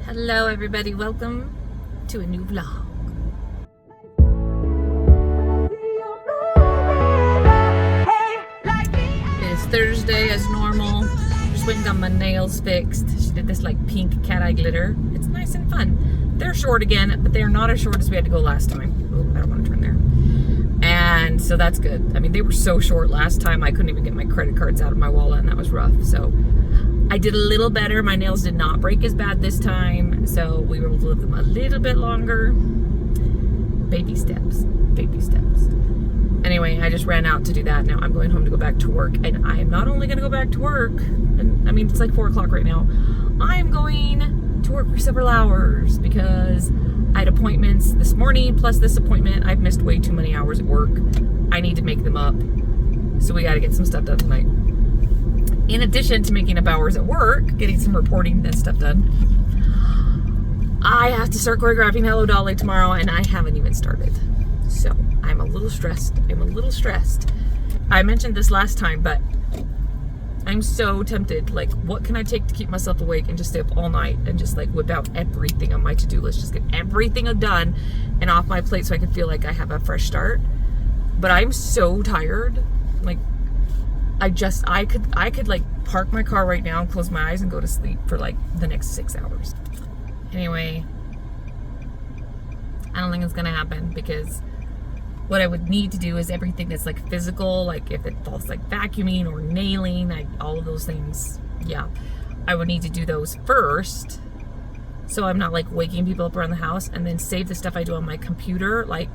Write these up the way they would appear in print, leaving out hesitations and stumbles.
Hello everybody, welcome to a new vlog. It is Thursday as normal. Just went and got my nails fixed. She did this like pink cat eye glitter. It's nice and fun. They're short again, but they're not as short as we had to go last time. Oh, I don't want to turn there. And so that's good. I mean, they were so short last time I couldn't even get my credit cards out of my wallet, and that was rough. So I did a little better. My nails did not break as bad this time, so we were able to live them a little bit longer. Baby steps, baby steps. Anyway, I just ran out to do that. Now I'm going home to go back to work, and I am not only going to go back to work, and I mean, it's like 4 o'clock right now. I am going to work for several hours because I had appointments this morning, plus this appointment. I've missed way too many hours at work. I need to make them up, so we got to get some stuff done tonight. In addition to making up hours at work, getting some reporting and stuff done, I have to start choreographing Hello Dolly tomorrow, and I haven't even started. So I'm a little stressed. I mentioned this last time, but I'm so tempted. Like, what can I take to keep myself awake and just stay up all night and just like whip out everything on my to-do list, just get everything done and off my plate so I can feel like I have a fresh start. But I'm so tired. Like, I could like park my car right now and close my eyes and go to sleep for like the next 6 hours. Anyway, I don't think it's gonna happen because what I would need to do is everything that's like physical, like if it involves like vacuuming or nailing, like all of those things, yeah, I would need to do those first, so I'm not like waking people up around the house, and then save the stuff I do on my computer, like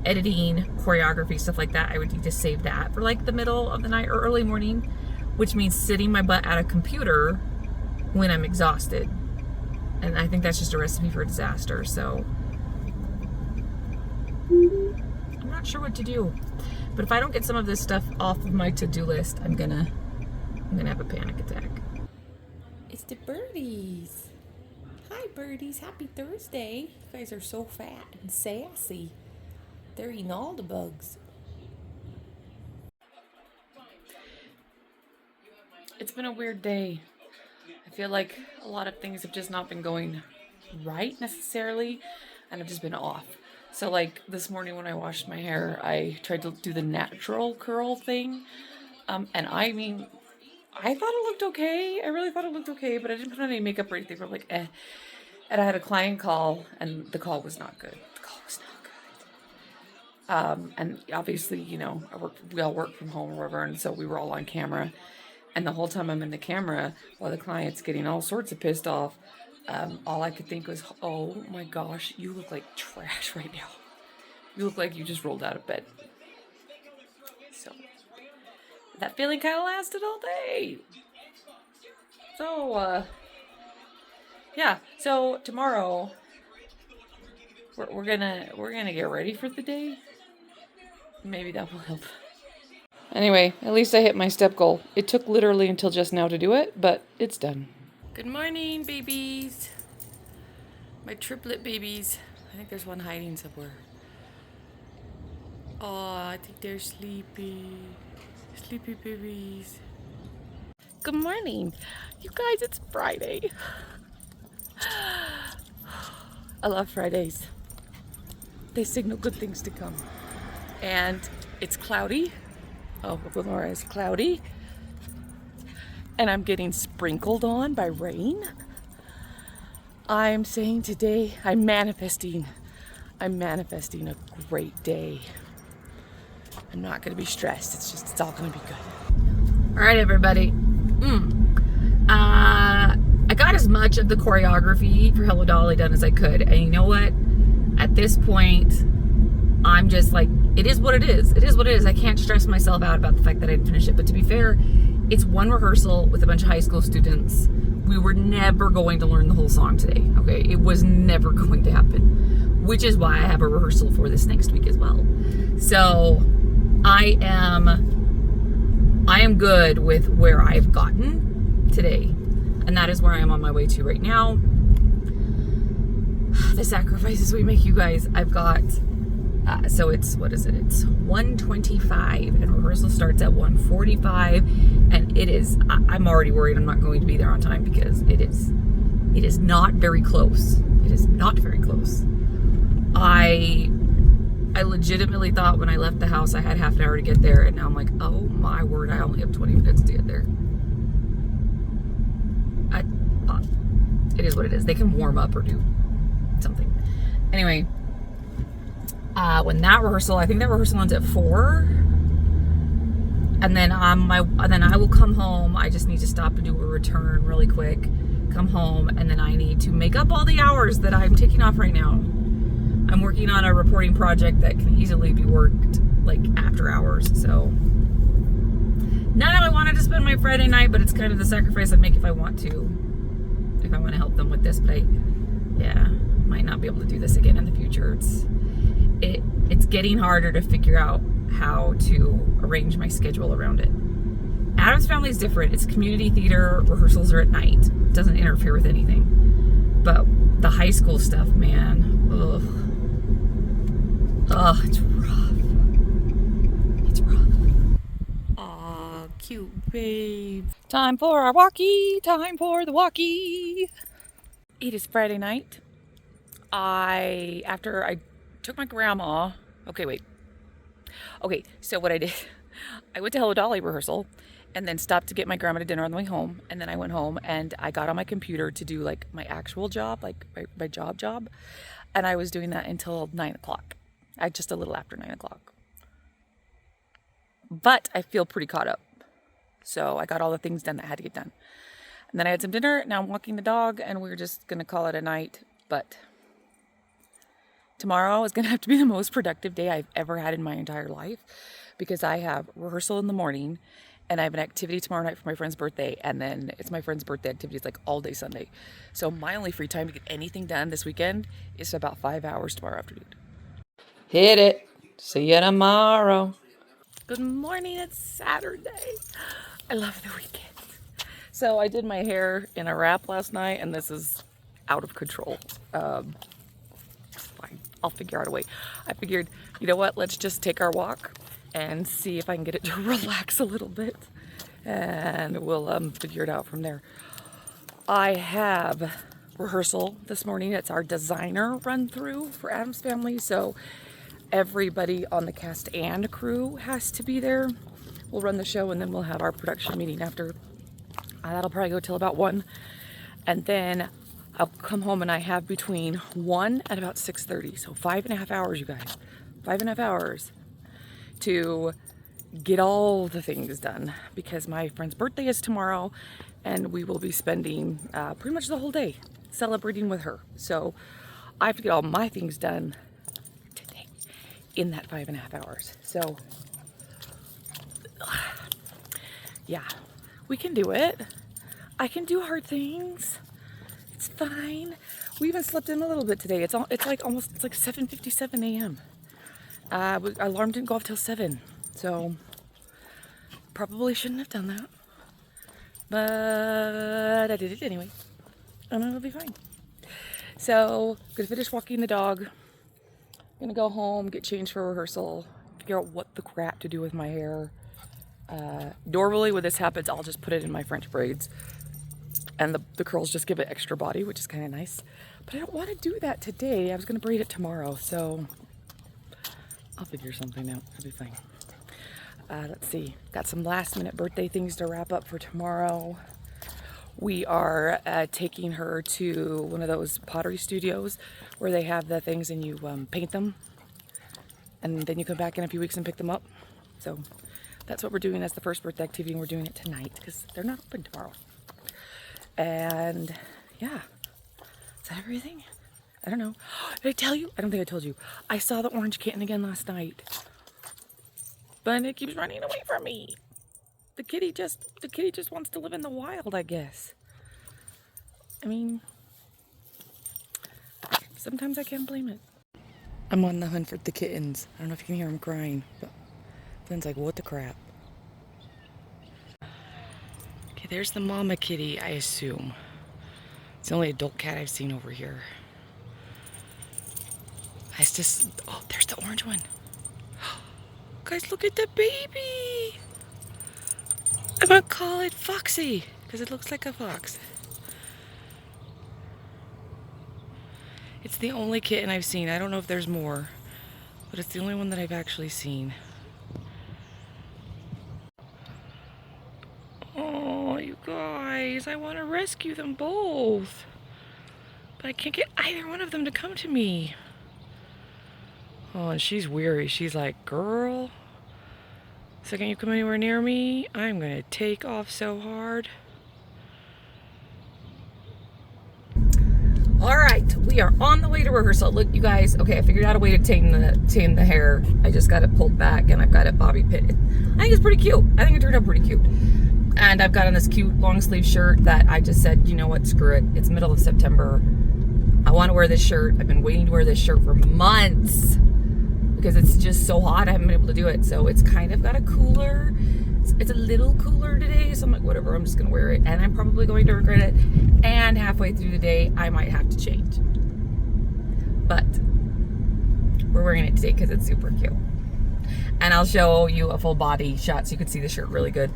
editing, choreography, stuff like that. I would need to save that for like the middle of the night or early morning, which means sitting my butt at a computer when I'm exhausted, and I think that's just a recipe for disaster. So I'm not sure what to do, but if I don't get some of this stuff off of my to-do list, I'm gonna have a panic attack. It's the birdies. Hi birdies, happy Thursday. You guys are so fat and sassy. They're eating all the bugs. It's been a weird day. I feel like a lot of things have just not been going right necessarily, and I've just been off. So like this morning when I washed my hair, I tried to do the natural curl thing. And I mean, I thought it looked okay. I really thought it looked okay, but I didn't put on any makeup or anything. I'm like, eh. And I had a client call, and the call was not good. And obviously, you know, we all work from home or whatever, and so we were all on camera. And the whole time I'm in the camera, while the client's getting all sorts of pissed off, all I could think was, oh my gosh, you look like trash right now. You look like you just rolled out of bed. So that feeling kind of lasted all day. So, yeah. So tomorrow, we're gonna get ready for the day. Maybe that will help. Anyway, at least I hit my step goal. It took literally until just now to do it, but it's done. Good morning, babies. My triplet babies. I think there's one hiding somewhere. Oh, I think they're sleepy. Sleepy babies. Good morning. You guys, it's Friday. I love Fridays. They signal good things to come. And it's cloudy. Oh, Lenora, it's cloudy. And I'm getting sprinkled on by rain. I'm saying today, I'm manifesting a great day. I'm not going to be stressed. It's all going to be good. All right, everybody. I got as much of the choreography for Hello Dolly done as I could. And you know what? At this point, I'm just like, it is what it is. It is what it is. I can't stress myself out about the fact that I didn't finish it. But to be fair, it's one rehearsal with a bunch of high school students. We were never going to learn the whole song today, okay? It was never going to happen, which is why I have a rehearsal for this next week as well. So I am good with where I've gotten today, and that is where I am on my way to right now. The sacrifices we make, you guys. I've got so it's, what is it? It's 1:25 and rehearsal starts at 1:45, and it is, I'm already worried I'm not going to be there on time because it is It is not very close. It is not very close. I legitimately thought when I left the house I had half an hour to get there, and now I'm like, oh my word, I only have 20 minutes to get there. It is what it is. They can warm up or do something. Anyway, when that rehearsal, I think that rehearsal ends at 4. And then then I will come home. I just need to stop and do a return really quick. Come home, and then I need to make up all the hours that I'm taking off right now. I'm working on a reporting project that can easily be worked like after hours. So not how I wanted to spend my Friday night, but it's kind of the sacrifice I make if I want to help them with this. But might not be able to do this again in the future. It's getting harder to figure out how to arrange my schedule around it. Adam's Family is different. It's community theater. Rehearsals are at night. It doesn't interfere with anything. But the high school stuff, man, it's rough. It's rough. Aw, cute babe. Time for our walkie. Time for the walkie. It is Friday night. After I took my grandma. Okay, so what I did, I went to Hello Dolly rehearsal and then stopped to get my grandma to dinner on the way home. And then I went home and I got on my computer to do like my actual job, like my job. And I was doing that until 9 o'clock. Just a little after 9 o'clock. But I feel pretty caught up. So I got all the things done that had to get done. And then I had some dinner. Now I'm walking the dog and we're just going to call it a night. But tomorrow is going to have to be the most productive day I've ever had in my entire life, because I have rehearsal in the morning and I have an activity tomorrow night for my friend's birthday, and then it's my friend's birthday activity. It's like all day Sunday. So my only free time to get anything done this weekend is about 5 hours tomorrow afternoon. Hit it. See you tomorrow. Good morning. It's Saturday. I love the weekend. So I did my hair in a wrap last night, and this is out of control. Fine. I'll figure out a way. I figured, you know what? Let's just take our walk and see if I can get it to relax a little bit, and we'll figure it out from there. I have rehearsal this morning. It's our designer run through for Adam's Family, so everybody on the cast and crew has to be there. We'll run the show and then we'll have our production meeting after. That'll probably go till about 1, and then I'll come home and I have between 1 and about 6:30. So 5.5 hours, you guys. 5.5 hours to get all the things done, because my friend's birthday is tomorrow and we will be spending pretty much the whole day celebrating with her. So I have to get all my things done today in that 5.5 hours. So yeah, we can do it. I can do hard things. It's fine. We even slept in a little bit today. It's like 7:57 a.m. Our alarm didn't go off till 7, so probably shouldn't have done that. But I did it anyway, and it'll be fine. So I'm gonna finish walking the dog. Gonna go home, get changed for rehearsal, figure out what the crap to do with my hair. Normally when this happens, I'll just put it in my French braids, and the curls just give it extra body, which is kind of nice. But I don't want to do that today. I was going to braid it tomorrow, so I'll figure something out. It'll be fine. Let's see. Got some last minute birthday things to wrap up for tomorrow. We are taking her to one of those pottery studios where they have the things and you paint them, and then you come back in a few weeks and pick them up. So that's what we're doing as the first birthday activity, and we're doing it tonight because they're not open tomorrow. And yeah, is that everything? I don't know. Did I tell you? I don't think I told you. I saw the orange kitten again last night, but it keeps running away from me. The kitty just wants to live in the wild, I guess. I mean, sometimes I can't blame it. I'm on the hunt for the kittens. I don't know if you can hear them crying, but Finn's like, what the crap? Okay, there's the mama kitty, I assume. It's the only adult cat I've seen over here. Oh, there's the orange one. Guys, look at the baby. I'm gonna call it Foxy because it looks like a fox. It's the only kitten I've seen. I don't know if there's more, but it's the only one that I've actually seen. Oh, you guys, I want to rescue them both. But I can't get either one of them to come to me. Oh, and she's weary. She's like, girl, second you come anywhere near me, I'm going to take off so hard. All right, we are on the way to rehearsal. Look, you guys. Okay, I figured out a way to tame the hair. I just got it pulled back, and I've got it bobby pin. I think it's pretty cute. I think it turned out pretty cute. And I've got on this cute long sleeve shirt that I just said, you know what, screw it. It's middle of September. I want to wear this shirt. I've been waiting to wear this shirt for months because it's just so hot. I haven't been able to do it. So it's kind of got a cooler. It's a little cooler today, so I'm like, whatever, I'm just gonna wear it, and I'm probably going to regret it, and halfway through the day I might have to change, but we're wearing it today because it's super cute. And I'll show you a full body shot so you can see the shirt really good,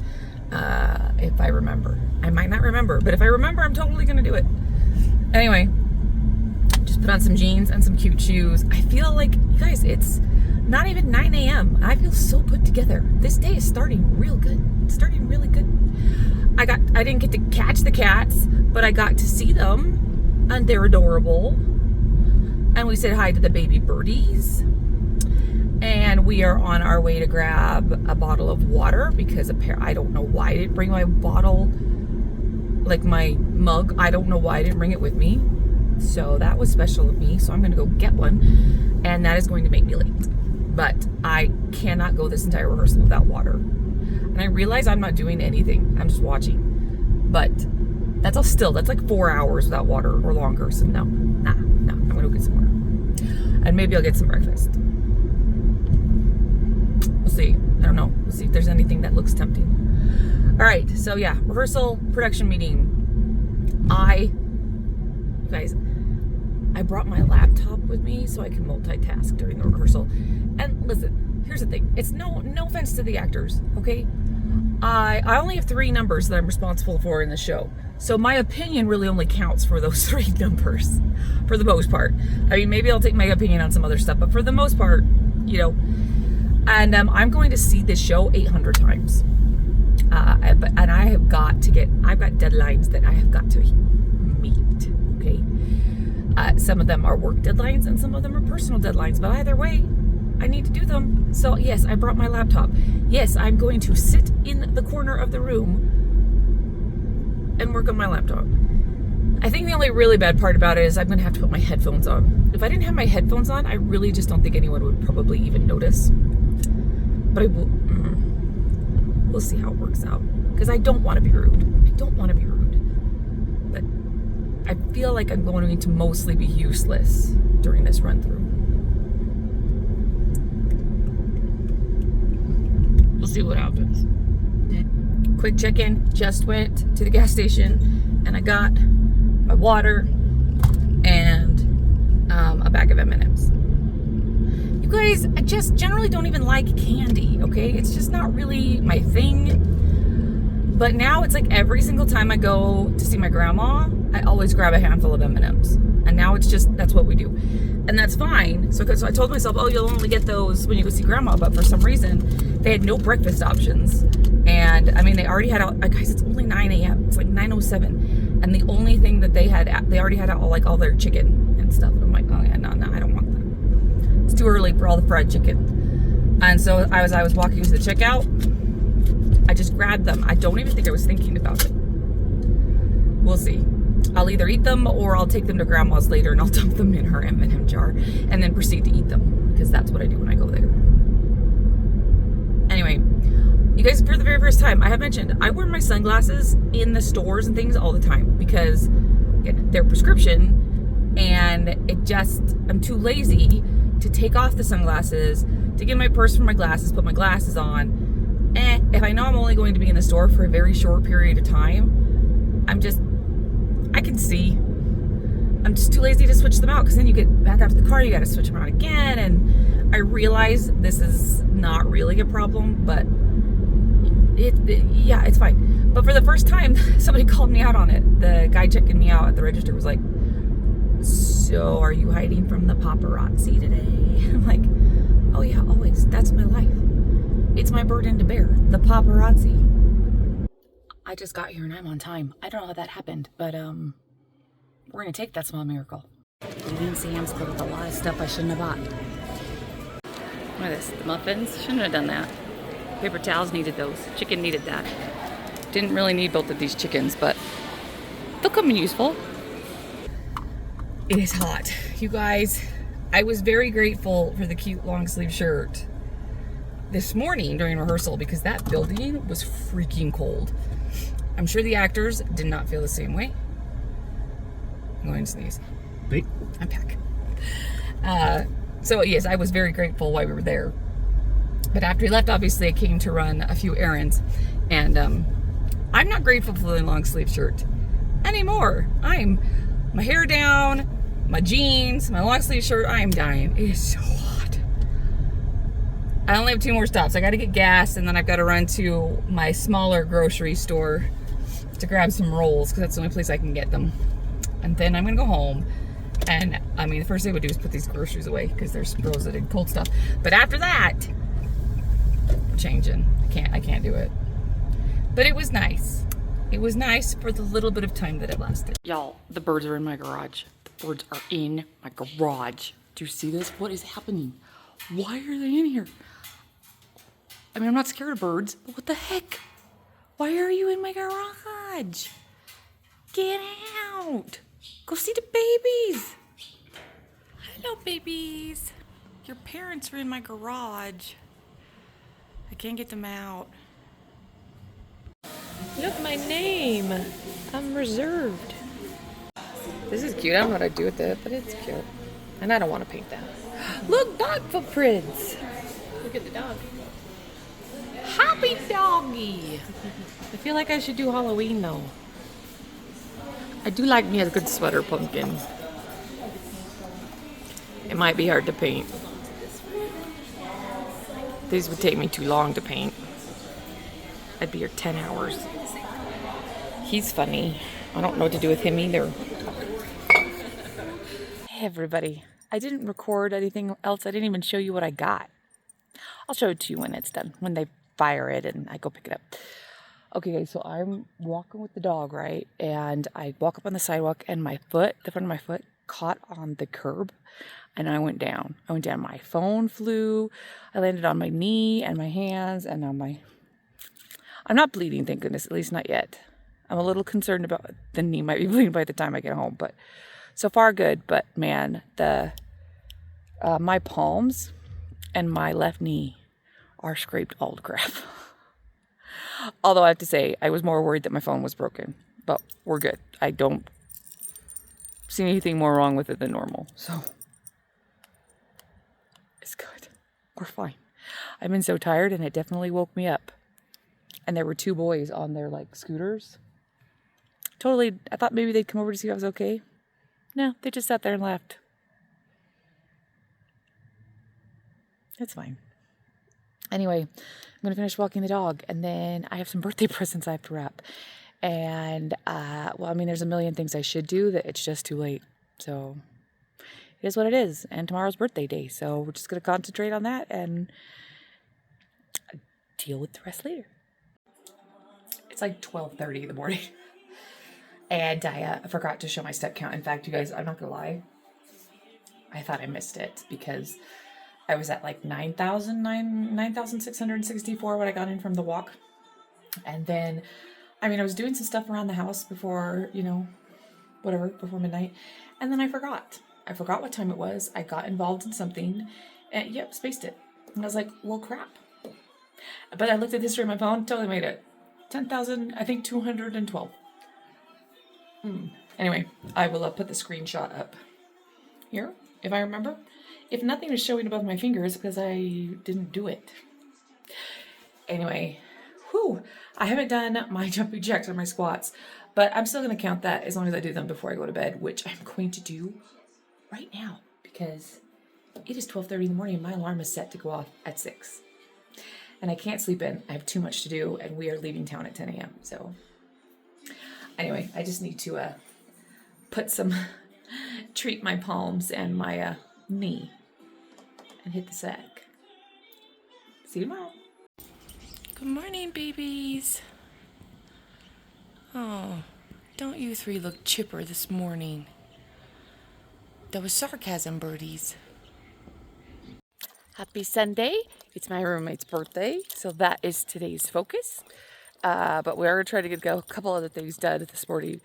if I remember. I might not remember, but if I remember, I'm totally gonna do it. Anyway, just put on some jeans and some cute shoes. I feel like, you guys, it's not even 9 a.m. I feel so put together. This day is starting real good. It's starting really good. I didn't get to catch the cats, but I got to see them, and they're adorable. And we said hi to the baby birdies. And we are on our way to grab a bottle of water because I don't know why I didn't bring my bottle, like my mug. I don't know why I didn't bring it with me. So that was special of me. So I'm going to go get one, and that is going to make me late. But I cannot go this entire rehearsal without water. And I realize I'm not doing anything. I'm just watching. But that's like 4 hours without water or longer. So no, I'm gonna go get some water. And maybe I'll get some breakfast. We'll see. I don't know. We'll see if there's anything that looks tempting. All right, so yeah, rehearsal, production meeting. You guys, I brought my laptop with me so I can multitask during the rehearsal. And listen, here's the thing. It's no offense to the actors, okay? I only have 3 numbers that I'm responsible for in the show. So my opinion really only counts for those 3 numbers, for the most part. I mean, maybe I'll take my opinion on some other stuff, but for the most part, you know. And I'm going to see this show 800 times. And I've got deadlines that I have got to meet, okay? Some of them are work deadlines and some of them are personal deadlines, but either way, I need to do them. So yes, I brought my laptop. Yes, I'm going to sit in the corner of the room and work on my laptop. I think the only really bad part about it is I'm going to have to put my headphones on. If I didn't have my headphones on, I really just don't think anyone would probably even notice. But we'll see how it works out. Because I don't want to be rude. But I feel like I'm going to mostly be useless during this run through. We'll see what happens. Quick check-in. Just went to the gas station and I got my water and a bag of M&Ms. You guys, I just generally don't even like candy, okay? It's just not really my thing. But now it's like every single time I go to see my grandma, I always grab a handful of M&Ms. And now it's just, that's what we do. And that's fine. So I told myself, oh, you'll only get those when you go see grandma. But for some reason, they had no breakfast options. And I mean, they already had out, guys, it's only 9 a.m. It's like 9:07. And the only thing that they already had out all their chicken and stuff. And I'm like, oh yeah, no, I don't want that. It's too early for all the fried chicken. And so as I was walking to the checkout, I just grabbed them. I don't even think I was thinking about it. We'll see. I'll either eat them or I'll take them to grandma's later and I'll dump them in her M&M jar and then proceed to eat them because that's what I do when I go there. Anyway, you guys, for the very first time, I have mentioned I wear my sunglasses in the stores and things all the time because again, they're prescription and I'm too lazy to take off the sunglasses, to get my purse for my glasses, put my glasses on. If I know I'm only going to be in the store for a very short period of time, I can see. I'm just too lazy to switch them out because then you get back out to the car, you got to switch them out again. And I realize this is not really a problem, but yeah, it's fine. But for the first time, somebody called me out on it. The guy checking me out at the register was like, so So are you hiding from the paparazzi today? I'm like, oh yeah, always. That's my life. It's my burden to bear. The paparazzi. I just got here and I'm on time. I don't know how that happened, but we're gonna take that small miracle. Leaving Sam's Club with a lot of stuff I shouldn't have bought. What is this? The muffins? Shouldn't have done that. Paper towels needed those. Chicken needed that. Didn't really need both of these chickens, but they'll come in useful. It is hot. You guys, I was very grateful for the cute long sleeve shirt this morning during rehearsal because that building was freaking cold. I'm sure the actors did not feel the same way. I'm going to sneeze. Wait. I'm back. So yes, I was very grateful while we were there. But after we left, obviously I came to run a few errands, and I'm not grateful for the long sleeve shirt anymore. My hair down, my jeans, my long sleeve shirt, I am dying. It is so hot. I only have 2 more stops. I gotta get gas, and then I've gotta run to my smaller grocery store to grab some rolls, because that's the only place I can get them. And then I'm gonna go home. And I mean, the first thing I would do is put these groceries away because they're frozen and cold stuff. But after that, I'm changing. I can't do it. But it was nice. It was nice for the little bit of time that it lasted. Y'all, the birds are in my garage. The birds are in my garage. Do you see this? What is happening? Why are they in here? I mean, I'm not scared of birds, but what the heck? Why are you in my garage? Get out. Go see the babies. Hello, babies. Your parents are in my garage. I can't get them out. Look, my name. I'm reserved. This is cute. I don't know what I'd do with it, but it's cute. And I don't want to paint that. Look, dog footprints. Look at the dog. Happy doggy. I feel like I should do Halloween, though. I do like me a good sweater pumpkin. It might be hard to paint. These would take me too long to paint. I'd be here 10 hours. He's funny. I don't know what to do with him either. Hey everybody. I didn't record anything else. I didn't even show you what I got. I'll show it to you when it's done. When they fire it and I go pick it up. Okay, so I'm walking with the dog, right? And I walk up on the sidewalk and my foot, the front of my foot, caught on the curb and I went down. My phone flew. I landed on my knee and my hands and on my... I'm not bleeding, thank goodness, at least not yet. I'm a little concerned about the knee might be bleeding by the time I get home, but so far good. But man, my palms and my left knee are scraped all to crap. Although I have to say, I was more worried that my phone was broken, but we're good. I don't see anything more wrong with it than normal, so it's good. We're fine. I've been so tired, and it definitely woke me up. And there were 2 boys on their, scooters. Totally, I thought maybe they'd come over to see if I was okay. No, they just sat there and laughed. It's fine. Anyway, I'm going to finish walking the dog, and then I have some birthday presents I have to wrap. And, there's a million things I should do that it's just too late. So, it is what it is. And tomorrow's birthday day, so we're just going to concentrate on that and deal with the rest later. It's like 12:30 in the morning. And I forgot to show my step count. In fact, you guys, I'm not going to lie. I thought I missed it because I was at 9,664 when I got in from the walk. And then, I was doing some stuff around the house before, before midnight. And then I forgot. I forgot what time it was. I got involved in something and, spaced it. And I was like, well, crap. But I looked at the history of my phone, totally made it. 10,000, I think 212. Anyway, I will put the screenshot up here, if I remember. If nothing is showing above my fingers, because I didn't do it. Anyway, I haven't done my jumping jacks or my squats, but I'm still going to count that as long as I do them before I go to bed, which I'm going to do right now, because it is 12:30 in the morning and my alarm is set to go off at 6. And I can't sleep in. I have too much to do, and we are leaving town at 10 a.m. So, anyway, I just need to put some treat my palms and my knee and hit the sack. See you tomorrow. Good morning, babies. Oh, don't you three look chipper this morning? That was sarcasm, birdies. Happy Sunday. It's my roommate's birthday, so that is today's focus. But we are trying to get a couple other things done this morning.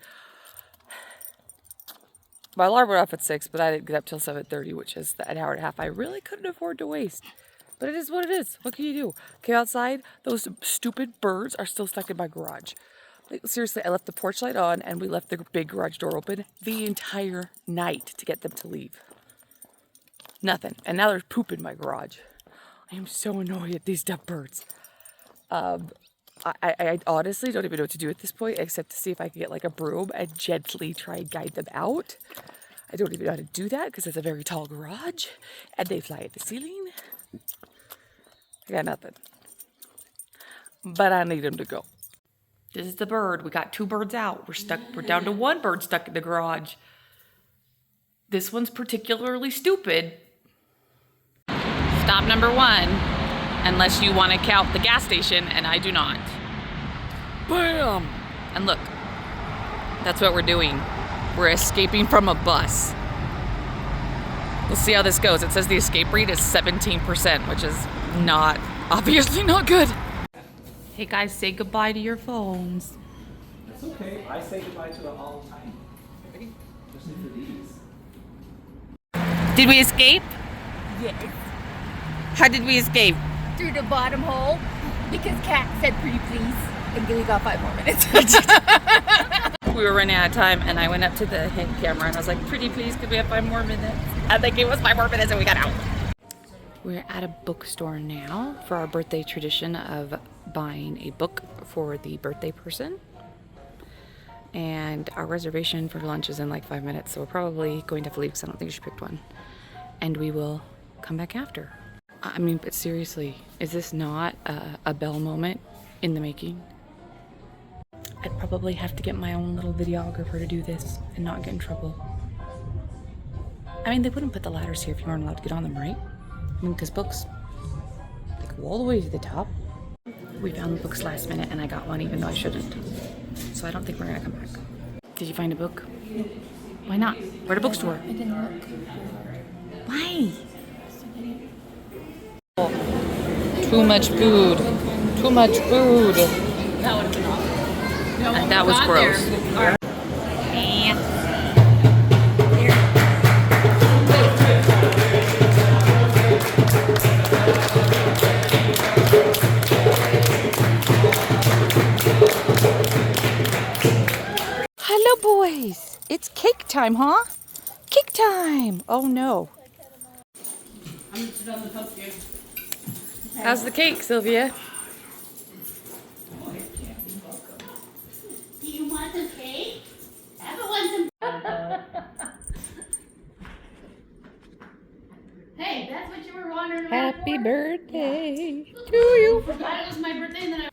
My alarm went off at 6, but I didn't get up till 7:30, which is an hour and a half I really couldn't afford to waste. But it is what it is. What can you do? Came outside, those stupid birds are still stuck in my garage. Like, seriously, I left the porch light on and we left the big garage door open the entire night to get them to leave. Nothing. And now there's poop in my garage. I am so annoyed at these dumb birds. I honestly don't even know what to do at this point, except to see if I can get like a broom and gently try and guide them out. I don't even know how to do that because it's a very tall garage and they fly at the ceiling. I got nothing. But I need them to go. This is the bird. We got 2 birds out. We're down to 1 bird stuck in the garage. This one's particularly stupid. Stop number 1, unless you want to count the gas station, and I do not. Bam! And look, that's what we're doing. We're escaping from a bus. We'll see how this goes. It says the escape rate is 17%, which is obviously not good. Hey guys, say goodbye to your phones. That's okay. I say goodbye to it all the time. Ready? Especially for these. Did we escape? Yes. How did we escape? Through the bottom hole because Kat said pretty please and we got 5 more minutes. We were running out of time and I went up to the hint camera and I was like, pretty please, could we have 5 more minutes? And they gave us 5 more minutes and we got out. We're at a bookstore now for our birthday tradition of buying a book for the birthday person. And our reservation for lunch is in like 5 minutes, so we're probably going to have to leave because I don't think she picked one. And we will come back after. I mean, but seriously, is this not a Belle moment in the making? I'd probably have to get my own little videographer to do this and not get in trouble. I mean, they wouldn't put the ladders here if you weren't allowed to get on them, right? I mean, because books, they go all the way to the top. We found the books last minute and I got one even though I shouldn't. So I don't think we're gonna come back. Did you find a book? Why not? We're at a bookstore. I didn't look. Why? Too much food. Too much food. That would have been awful. No, And that was gross. Hello, boys. It's cake time, huh? Cake time. Oh, no. How's the cake, Sylvia? Do you want some cake? Ever want some? Hey, that's what you were wondering about. Happy birthday to you. Forgot it was my birthday and then I...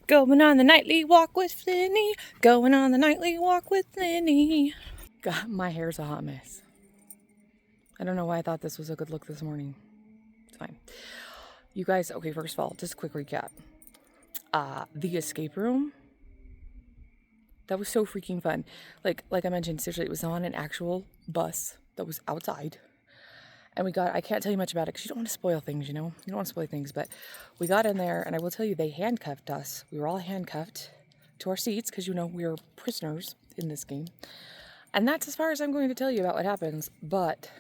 Going on the nightly walk with Flinny. Going on the nightly walk with Flinny. God, my hair's a hot mess. I don't know why I thought this was a good look this morning. It's fine. You guys, okay, first of all, just a quick recap. The escape room, that was so freaking fun. Like I mentioned, seriously, it was on an actual bus that was outside. And I can't tell you much about it because you don't want to spoil things, you know? You don't want to spoil things, but we got in there and I will tell you, they handcuffed us. We were all handcuffed to our seats because, you know, we're prisoners in this game. And that's as far as I'm going to tell you about what happens, but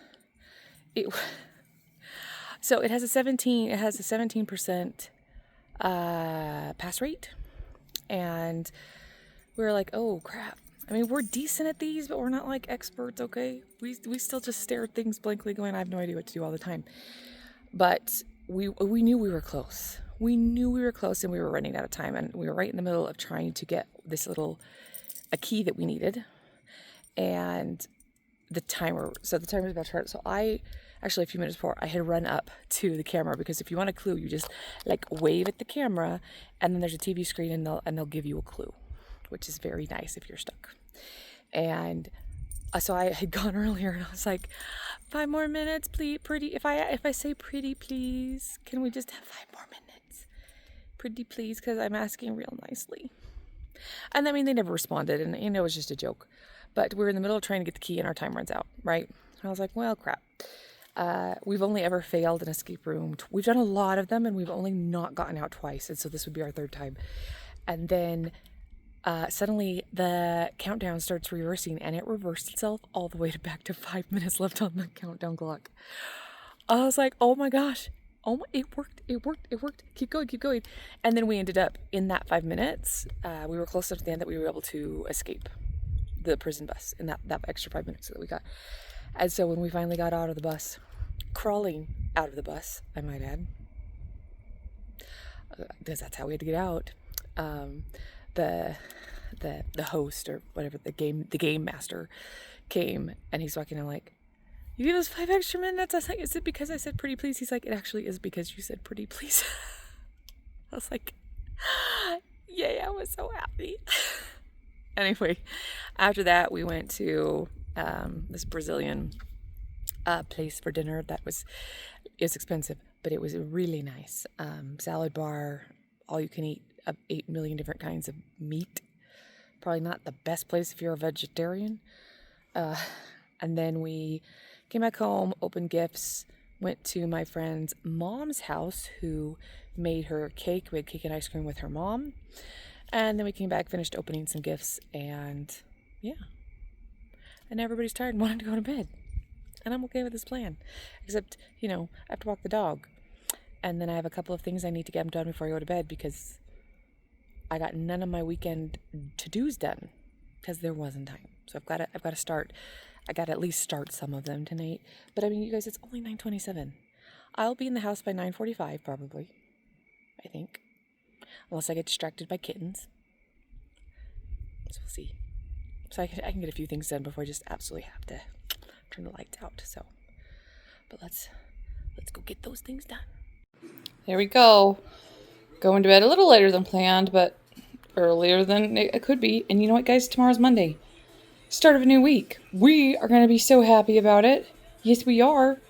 so it has a 17% pass rate. And we were like, oh crap. I mean, we're decent at these, but we're not like experts, okay? We still just stare at things blankly going, I have no idea what to do all the time. But we knew we were close. We knew we were close and we were running out of time. And we were right in the middle of trying to get a key that we needed. And the timer was about to start. So actually a few minutes before, I had run up to the camera because if you want a clue, you just like wave at the camera and then there's a TV screen and they'll give you a clue, which is very nice if you're stuck. And So I had gone earlier and I was like, 5 more minutes, please, pretty. If I say pretty, please, can we just have 5 more minutes? Pretty, please, because I'm asking real nicely. And I mean, they never responded, and it was just a joke. But we're in the middle of trying to get the key and our time runs out, right? And I was like, well, crap. We've only ever failed an escape room. We've done a lot of them and we've only not gotten out twice. And so this would be our 3rd time. And then suddenly the countdown starts reversing, and it reversed itself all the way back to 5 minutes left on the countdown clock. I was like, oh my gosh. Oh, it worked. Keep going. And then we ended up in that 5 minutes. We were close enough to the end that we were able to escape the prison bus in that extra 5 minutes that we got. And so when we finally got out of the bus, crawling out of the bus, I might add, because that's how we had to get out, the host or whatever, the game master came, and he's walking in like, you give us 5 extra minutes? I was like, is it because I said pretty please? He's like, it actually is because you said pretty please. I was like, yay, I was so happy. Anyway, after that, we went to this Brazilian place for dinner. It's expensive, but it was really nice. Salad bar, all you can eat, 8 million different kinds of meat. Probably not the best place if you're a vegetarian. And then we came back home, opened gifts, went to my friend's mom's house who made her cake. We had cake and ice cream with her mom. And then we came back, finished opening some gifts, and yeah. And everybody's tired and wanted to go to bed. And I'm okay with this plan. Except, I have to walk the dog. And then I have a couple of things I need to get them done before I go to bed because I got none of my weekend to-dos done because there wasn't time. So I've got to start. I got to at least start some of them tonight. But I mean, you guys, it's only 9:27. I'll be in the house by 9:45 probably, I think. Unless I get distracted by kittens. So we'll see. So I can get a few things done before I just absolutely have to turn the lights out. So, but let's go get those things done. There we go. Going to bed a little later than planned, but earlier than it could be. And you know what, guys? Tomorrow's Monday. Start of a new week. We are going to be so happy about it. Yes, we are.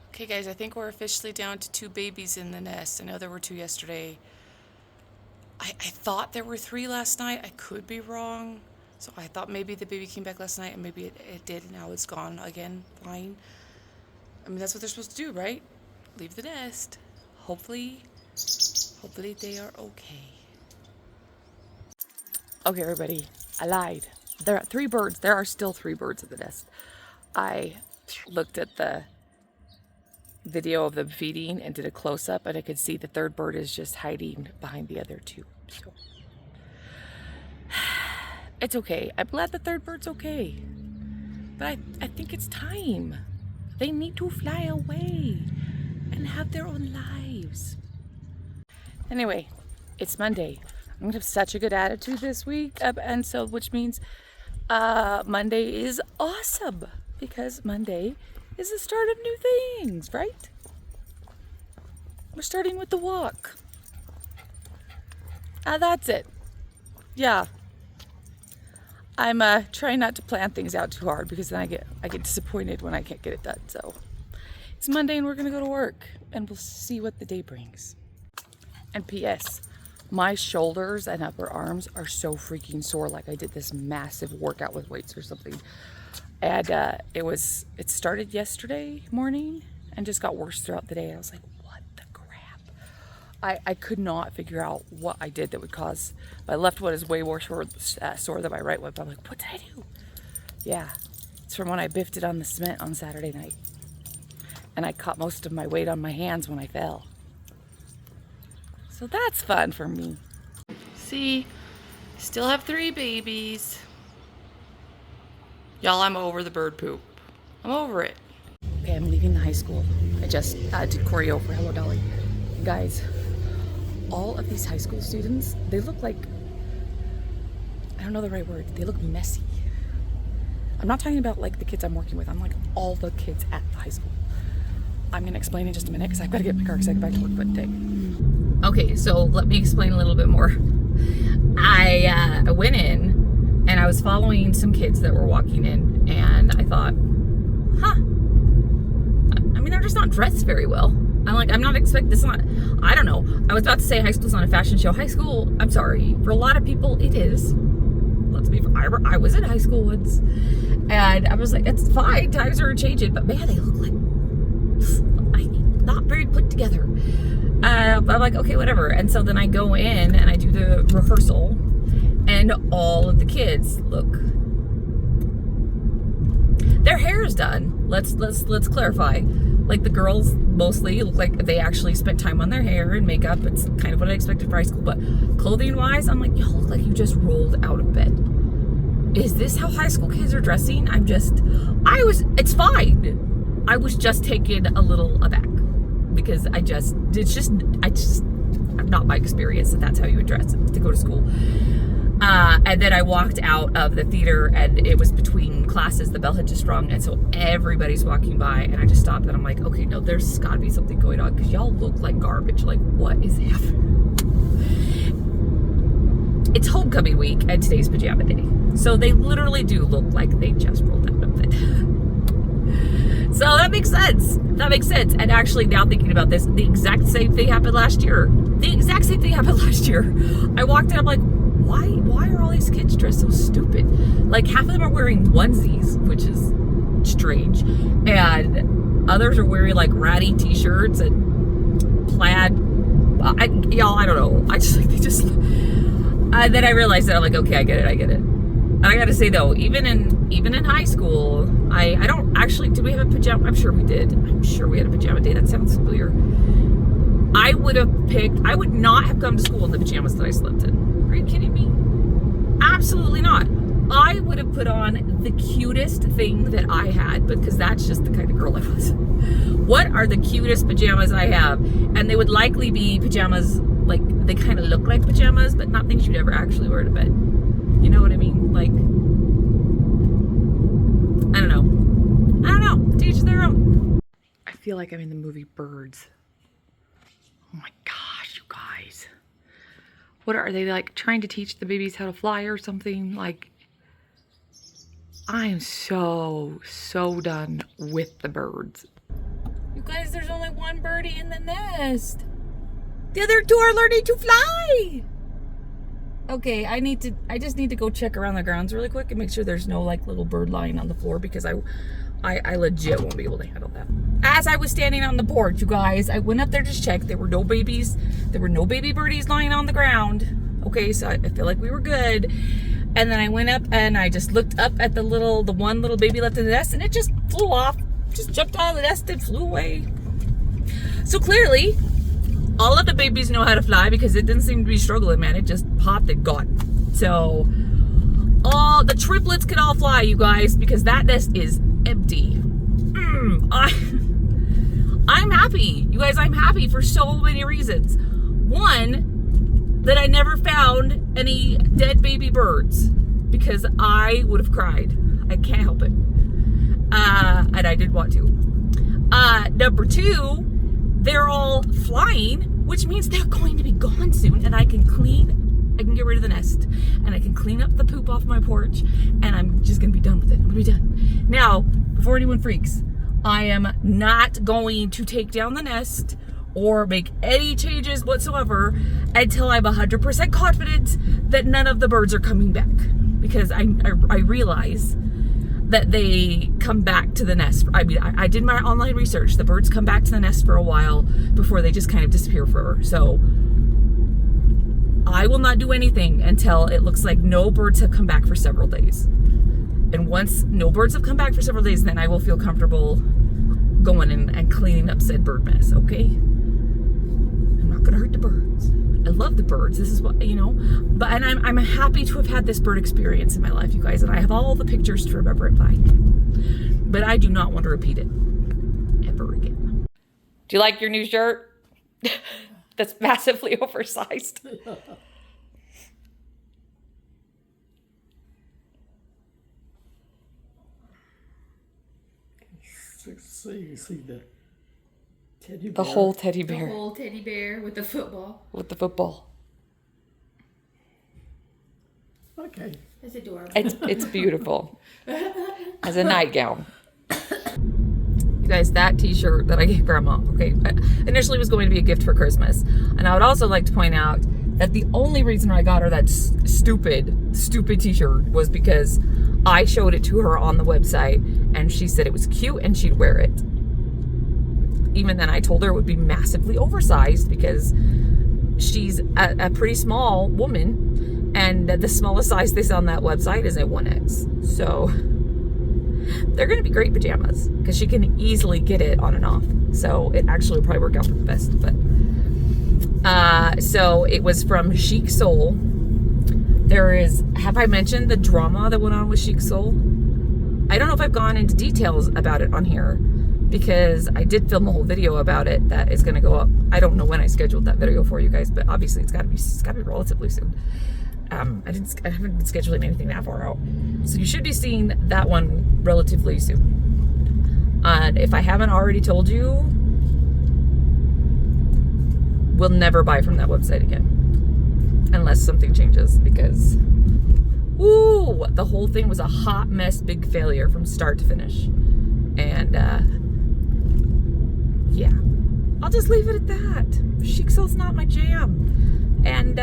Okay, guys, I think we're officially down to 2 babies in the nest. I know there were 2 yesterday. I thought there were 3 last night. I could be wrong. So I thought maybe the baby came back last night, and maybe it did, and now it's gone again, flying. I mean, that's what they're supposed to do, right? Leave the nest. Hopefully they are okay. Okay, everybody, I lied. There are 3 birds. There are still 3 birds at the nest. I looked at the video of them feeding and did a close-up, and I could see the 3rd bird is just hiding behind the other 2. So it's okay. I'm glad the 3rd bird's okay. But I think it's time. They need to fly away and have their own lives. Anyway, it's Monday. I'm gonna have such a good attitude this week, and so which means Monday is awesome because Monday is the start of new things, right? We're starting with the walk. That's it. Yeah. I'm trying not to plan things out too hard because then I get disappointed when I can't get it done. So it's Monday and we're gonna go to work and we'll see what the day brings. And P.S. my shoulders and upper arms are so freaking sore, like I did this massive workout with weights or something. And it started yesterday morning and just got worse throughout the day. I was like, what the crap? I could not figure out what I did that would cause, my left one is way more sore than my right one. But I'm like, what did I do? Yeah, it's from when I biffed it on the cement on Saturday night. And I caught most of my weight on my hands when I fell. So that's fun for me. See, still have 3 babies. Y'all, I'm over the bird poop. I'm over it. Okay, I'm leaving the high school. I just did choreo for Hello Dolly. Guys, all of these high school students, they look like, I don't know the right word, they look messy. I'm not talking about like the kids I'm working with, I'm like all the kids at the high school. I'm gonna explain in just a minute because I've got to get in my car because I get back to work for the day. Okay, so let me explain a little bit more. I went in and I was following some kids that were walking in, and I thought, huh, I mean, they're just not dressed very well. I'm like, I'm not expecting this. Not, I don't know. I was about to say high school's not a fashion show. High school, I'm sorry, for a lot of people, it is. Let's be. I was in high school once, and I was like, it's fine. Times are changing, but man, they look like not very put together. I'm like, okay, whatever. And so then I go in and I do the rehearsal, and all of the kids look. Their hair is done. Let's clarify. Like the girls mostly look like they actually spent time on their hair and makeup. It's kind of what I expected for high school. But clothing wise, I'm like, y'all look like you just rolled out of bed. Is this how high school kids are dressing? It's fine. I was just taken a little aback because I'm not my experience that's how you would dress to go to school. And then I walked out of the theater, and it was between classes. The bell had just rung, and so everybody's walking by, and I just stopped, and I'm like, okay, no, there's got to be something going on, because y'all look like garbage. Like, what is happening? It's homecoming week, and today's pajama day. So they literally do look like they just rolled out of bed. So that makes sense. That makes sense. And actually, now thinking about this, the exact same thing happened last year. I walked in, I'm like, why are all these kids dressed so stupid? Like, half of them are wearing onesies, which is strange, and others are wearing like ratty t-shirts and plaid. I don't know. And then I realized that I'm like, okay, I get it. And I gotta say though, even in high school, I don't actually, did we have a pajama? I'm sure we did. I'm sure we had a pajama day. That sounds familiar. I would not have come to school in the pajamas that I slept in. Are you kidding me? Absolutely not. I would have put on the cutest thing that I had, because that's just the kind of girl I was. What are the cutest pajamas I have? And they would likely be pajamas, like, they kind of look like pajamas, but not things you'd ever actually wear to bed. You know what I mean? Like, I don't know. To each their own. I feel like I'm in the movie Birds. Oh my gosh, you guys. What are they, like, trying to teach the babies how to fly or something? Like, I am so done with the birds. You guys, there's only one birdie in the nest. The other two are learning to fly. Okay, I just need to go check around the grounds really quick and make sure there's no like little bird lying on the floor, because I legit won't be able to handle that. As I was standing on the porch, you guys, I went up there to check. There were no babies. There were no baby birdies lying on the ground. Okay, so I feel like we were good. And then I went up and I just looked up at the one little baby left in the nest, and it just flew off. Just jumped out of the nest and flew away. So clearly, all of the babies know how to fly, because it didn't seem to be struggling, man. It just popped and gone. So, all the triplets can all fly, you guys, because that nest is empty. I'm happy. You guys, I'm happy for so many reasons. One, that I never found any dead baby birds, because I would have cried. I can't help it. And I did want to. Number two, they're all flying, which means they're going to be gone soon, and I can get rid of the nest, and I can clean up the poop off my porch, and I'm just gonna be done with it. I'm gonna be done. Now, before anyone freaks, I am not going to take down the nest or make any changes whatsoever until I'm 100% confident that none of the birds are coming back, because I realize that they come back to the nest. I mean, I did my online research. The birds come back to the nest for a while before they just kind of disappear forever. So I will not do anything until it looks like no birds have come back for several days. And once no birds have come back for several days, then I will feel comfortable going in and cleaning up said bird mess, okay? I'm not gonna hurt the birds. I love the birds. This is what, but, and I'm happy to have had this bird experience in my life, you guys, and I have all the pictures to remember it by. But I do not want to repeat it ever again. Do you like your new shirt? That's massively oversized. You see the teddy bear. The whole teddy bear. The whole teddy bear with the football. With the football. Okay. It's adorable. It's beautiful. As a nightgown. You guys, that t-shirt that I gave Grandma, okay, initially was going to be a gift for Christmas. And I would also like to point out that the only reason I got her that stupid t-shirt was because I showed it to her on the website and she said it was cute and she'd wear it. Even then I told her it would be massively oversized because she's a pretty small woman and the smallest size they sell on that website is a 1X. So they're going to be great pajamas because she can easily get it on and off. So it actually would probably work out for the best. But so it was from Chic Soul. Have I mentioned the drama that went on with Chic Soul? I don't know if I've gone into details about it on here because I did film a whole video about it that is going to go up. I don't know when I scheduled that video for you guys, but obviously it's got to be relatively soon. I haven't been scheduling anything that far out. So you should be seeing that one relatively soon. And if I haven't already told you, we'll never buy from that website again. Unless something changes because, woo, the whole thing was a hot mess, big failure from start to finish. And, yeah, I'll just leave it at that. Chic Soul's not my jam. And,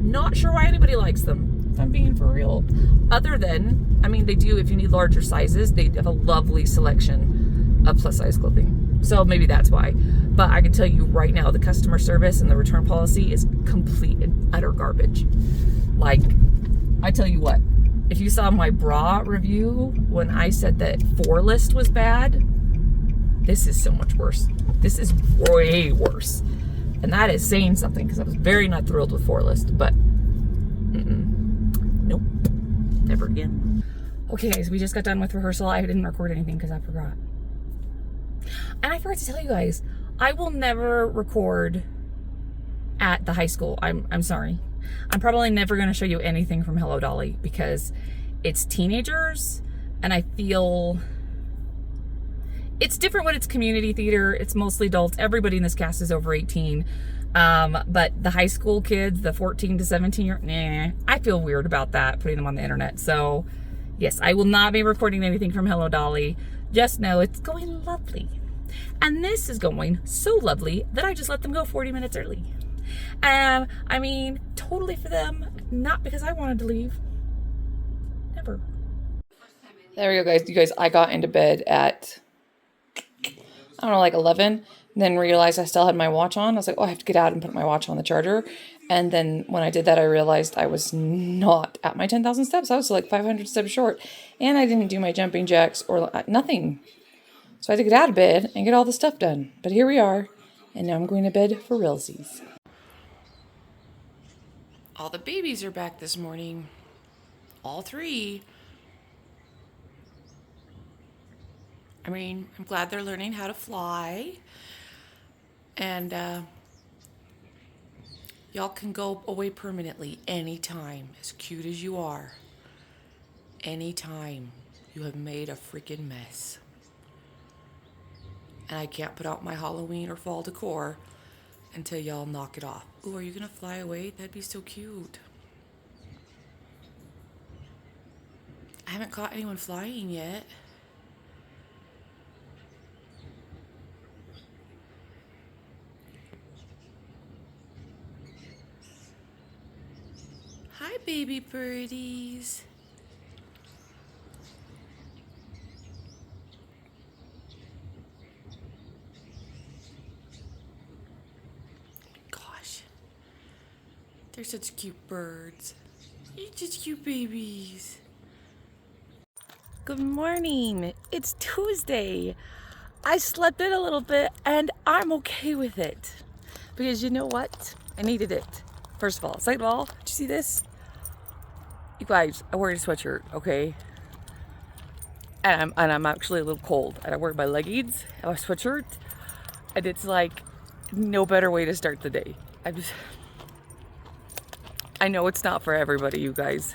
not sure why anybody likes them, if I'm being for real. Other than, I mean, they do, if you need larger sizes, they have a lovely selection of plus size clothing. So maybe that's why. But I can tell you right now, the customer service and the return policy is complete and utter garbage. Like, I tell you what, if you saw my bra review when I said that 4List was bad, this is so much worse. This is way worse. And that is saying something because I was very not thrilled with 4List, but nope, never again. Okay guys, we just got done with rehearsal. I didn't record anything because I forgot. And I forgot to tell you guys, I will never record at the high school. I'm sorry. I'm probably never going to show you anything from Hello Dolly because it's teenagers and I feel it's different when it's community theater. It's mostly adults. Everybody in this cast is over 18. But the high school kids, the 14 to 17 year, nah, I feel weird about that, putting them on the internet. So yes, I will not be recording anything from Hello Dolly. Just know it's going lovely. And this is going so lovely that I just let them go 40 minutes early. I mean, totally for them, not because I wanted to leave. Never. There we go, guys. You guys, I got into bed at, I don't know, like 11, and then realized I still had my watch on. I was like, oh, I have to get out and put my watch on the charger. And then when I did that, I realized I was not at my 10,000 steps. I was like 500 steps short, and I didn't do my jumping jacks or nothing. So I had to get out of bed and get all the stuff done. But here we are, and now I'm going to bed for realsies. All the babies are back this morning. All three. I mean, I'm glad they're learning how to fly. And y'all can go away permanently anytime, as cute as you are. Anytime you have made a freaking mess. And I can't put out my Halloween or fall decor until y'all knock it off. Ooh, are you gonna fly away? That'd be so cute. I haven't caught anyone flying yet. Hi, baby birdies. Gosh, they're such cute birds. You're just cute babies. Good morning. It's Tuesday. I slept in a little bit and I'm okay with it. Because you know what? I needed it. First of all. Second of all, did you see this? You guys, I wear a sweatshirt, okay? And I'm actually a little cold. And I wear my leggings and my sweatshirt. And it's like no better way to start the day. I know it's not for everybody, you guys.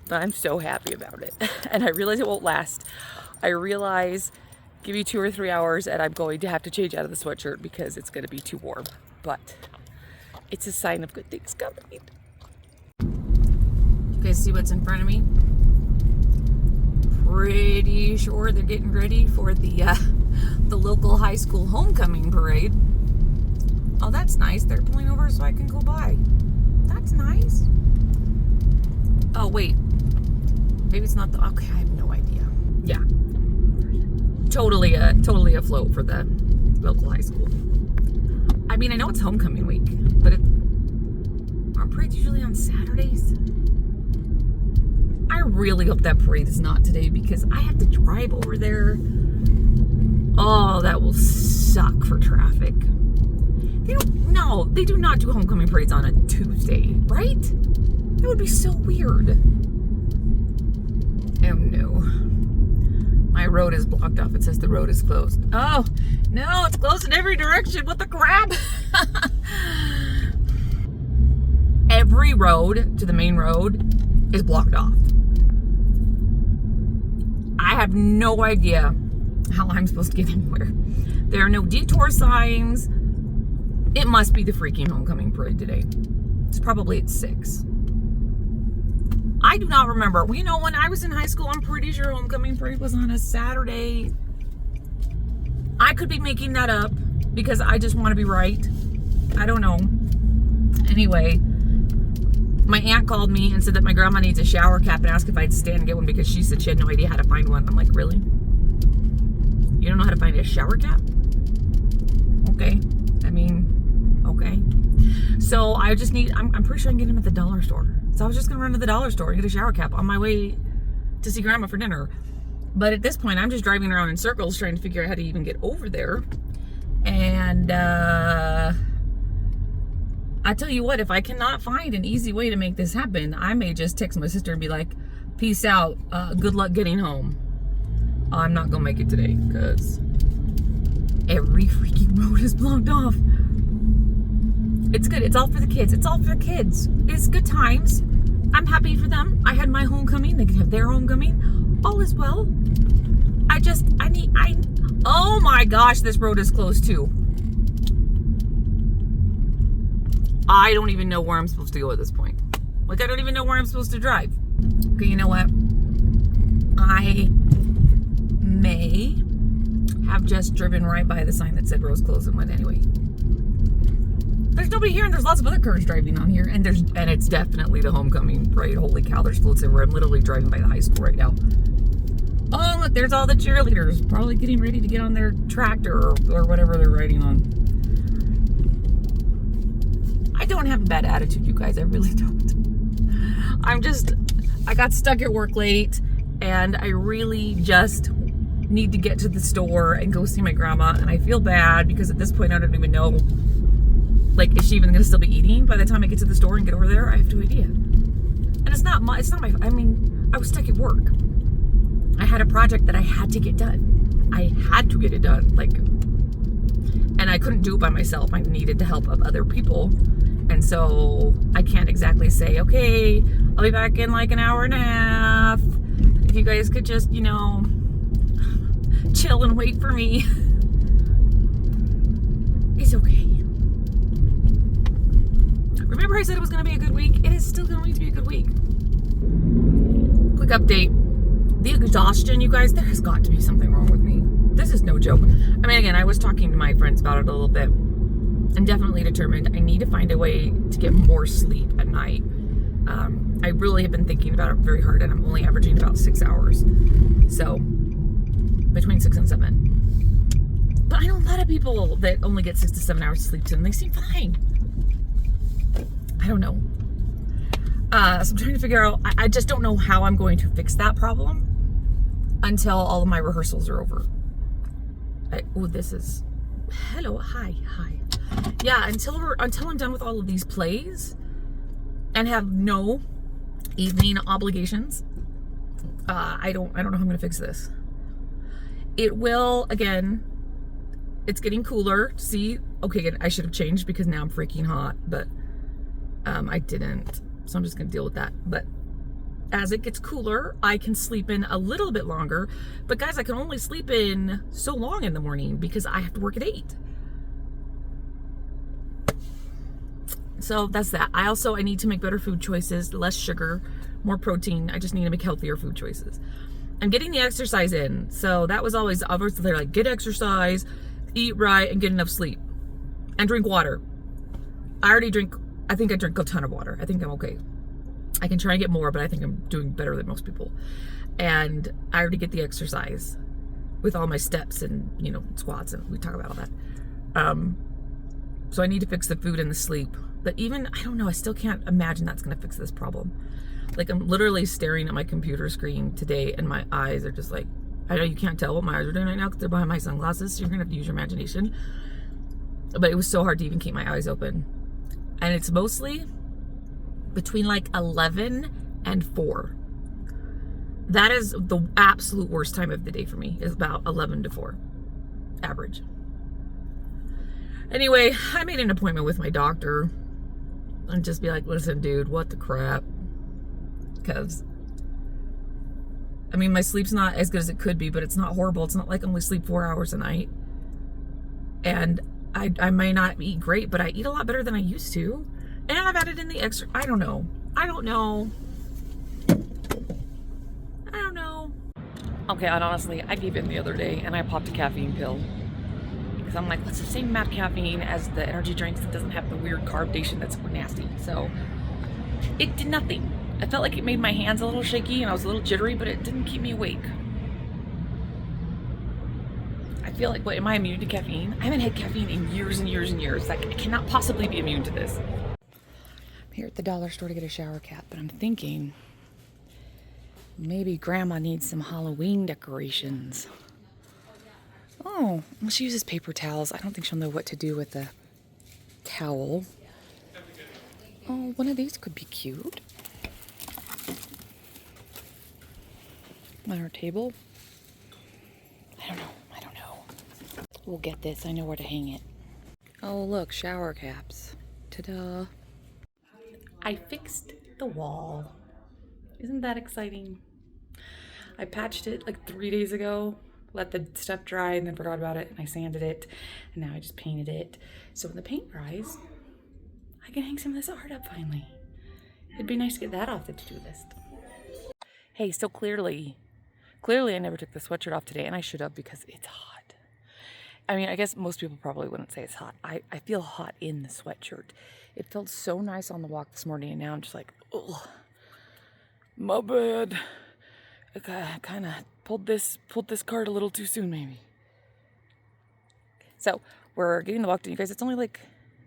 But I'm so happy about it. And I realize it won't last. I realize give me 2 or 3 hours and I'm going to have to change out of the sweatshirt because it's going to be too warm. But it's a sign of good things coming. You guys see what's in front of me? Pretty sure they're getting ready for the local high school homecoming parade. Oh, that's nice. They're pulling over so I can go by. That's nice. Oh, wait. Maybe it's not the... Okay, I have no idea. Yeah. Totally a float for the local high school. I mean, I know it's homecoming week, but aren't parades usually on Saturdays? I really hope that parade is not today because I have to drive over there. Oh, that will suck for traffic. They do not do homecoming parades on a Tuesday, right? That would be so weird. Oh no. My road is blocked off. It says the road is closed. Oh, no, it's closed in every direction. What the crap? Every road to the main road is blocked off. I have no idea how I'm supposed to get anywhere. There are no detour signs. It must be the freaking homecoming parade today. It's probably at 6. I do not remember. Well, you know, when I was in high school, I'm pretty sure homecoming parade was on a Saturday. I could be making that up because I just want to be right. I don't know. Anyway, my aunt called me and said that my grandma needs a shower cap and asked if I'd stand and get one because she said she had no idea how to find one. I'm like, really? You don't know how to find a shower cap? Okay. I mean, okay. So I just need, I'm pretty sure I can get them at the dollar store. So I was just going to run to the dollar store and get a shower cap on my way to see grandma for dinner. But at this point, I'm just driving around in circles trying to figure out how to even get over there. And I tell you what, if I cannot find an easy way to make this happen, I may just text my sister and be like, peace out, good luck getting home. I'm not gonna make it today because every freaking road is blocked off. It's good, it's all for the kids. It's all for the kids. It's good times. I'm happy for them. I had my homecoming, they can have their homecoming. All is well. Oh my gosh, this road is closed too. I don't even know where I'm supposed to go at this point. Like, I don't even know where I'm supposed to drive. Okay, you know what? I may have just driven right by the sign that said roads closed and went anyway. There's nobody here, and there's lots of other cars driving on here, and it's definitely the homecoming parade. Holy cow, there's floats everywhere. I'm literally driving by the high school right now. Oh, look, there's all the cheerleaders probably getting ready to get on their tractor or whatever they're riding on. I don't have a bad attitude, you guys. I really don't. I got stuck at work late, and I really just need to get to the store and go see my grandma, and I feel bad because at this point I don't even know, like, is she even gonna still be eating by the time I get to the store and get over there? I have no idea. And it's not my, I mean, I was stuck at work. I had a project that I had to get done. I had to get it done, like, and I couldn't do it by myself. I needed the help of other people. And so I can't exactly say, okay, I'll be back in like an hour and a half. If you guys could just, you know, chill and wait for me. It's okay. Remember I said it was going to be a good week? It is still going to be a good week. Quick update. The exhaustion, you guys, there has got to be something wrong with me. This is no joke. I mean, again, I was talking to my friends about it a little bit. I'm definitely determined I need to find a way to get more sleep at night. I really have been thinking about it very hard, and I'm only averaging about 6 hours. So, between 6 and 7. But I know a lot of people that only get 6 to 7 hours of sleep, and they seem fine. I don't know. So I'm trying to figure out, I just don't know how I'm going to fix that problem until all of my rehearsals are over. Hello, hi. Yeah, until I'm done with all of these plays and have no evening obligations, I don't know how I'm gonna fix this. It will, again, it's getting cooler. See, okay, again, I should have changed because now I'm freaking hot, but I didn't, so I'm just gonna deal with that. But as it gets cooler, I can sleep in a little bit longer. But guys, I can only sleep in so long in the morning because I have to work at 8. So that's that. I need to make better food choices, less sugar, more protein. I just need to make healthier food choices. I'm getting the exercise in. So that was always, they're like, get exercise, eat right, and get enough sleep. And drink water. I think I drink a ton of water. I think I'm okay. I can try and get more, but I think I'm doing better than most people. And I already get the exercise with all my steps and, you know, squats, and we talk about all that. So I need to fix the food and the sleep. But even, I don't know, I still can't imagine that's going to fix this problem. Like, I'm literally staring at my computer screen today and my eyes are just like, I know you can't tell what my eyes are doing right now because they're behind my sunglasses, so you're going to have to use your imagination. But it was so hard to even keep my eyes open. And it's mostly between like 11 and 4. That is the absolute worst time of the day for me, is about 11 to 4, average. Anyway, I made an appointment with my doctor and just be like, listen, dude, what the crap? Because, I mean, my sleep's not as good as it could be, but it's not horrible. It's not like I only sleep 4 hours a night. And I may not eat great, but I eat a lot better than I used to. And I've added in the extra, I don't know. Okay, and honestly, I gave in the other day and I popped a caffeine pill. Because I'm like, that's the same amount of caffeine as the energy drinks. It doesn't have the weird carbonation that's nasty. So it did nothing. I felt like it made my hands a little shaky and I was a little jittery, but it didn't keep me awake. I feel like, what, am I immune to caffeine? I haven't had caffeine in years and years and years. Like, I cannot possibly be immune to this. I'm here at the dollar store to get a shower cap, but I'm thinking maybe Grandma needs some Halloween decorations. Oh, well, she uses paper towels. I don't think she'll know what to do with the towel. Oh, one of these could be cute. On her table? I don't know. We'll get this. I know where to hang it. Oh, look, shower caps. Ta-da. I fixed the wall. Isn't that exciting? I patched it like 3 days ago, let the stuff dry, and then forgot about it, and I sanded it, and now I just painted it. So when the paint dries, I can hang some of this art up finally. It'd be nice to get that off the to-do list. Hey, so clearly I never took the sweatshirt off today, and I should have because it's hot. I mean, I guess most people probably wouldn't say it's hot. I feel hot in the sweatshirt. It felt so nice on the walk this morning, and now I'm just like, oh, my bad. I kind of pulled this card a little too soon, maybe. So we're getting the walk done, you guys. It's only like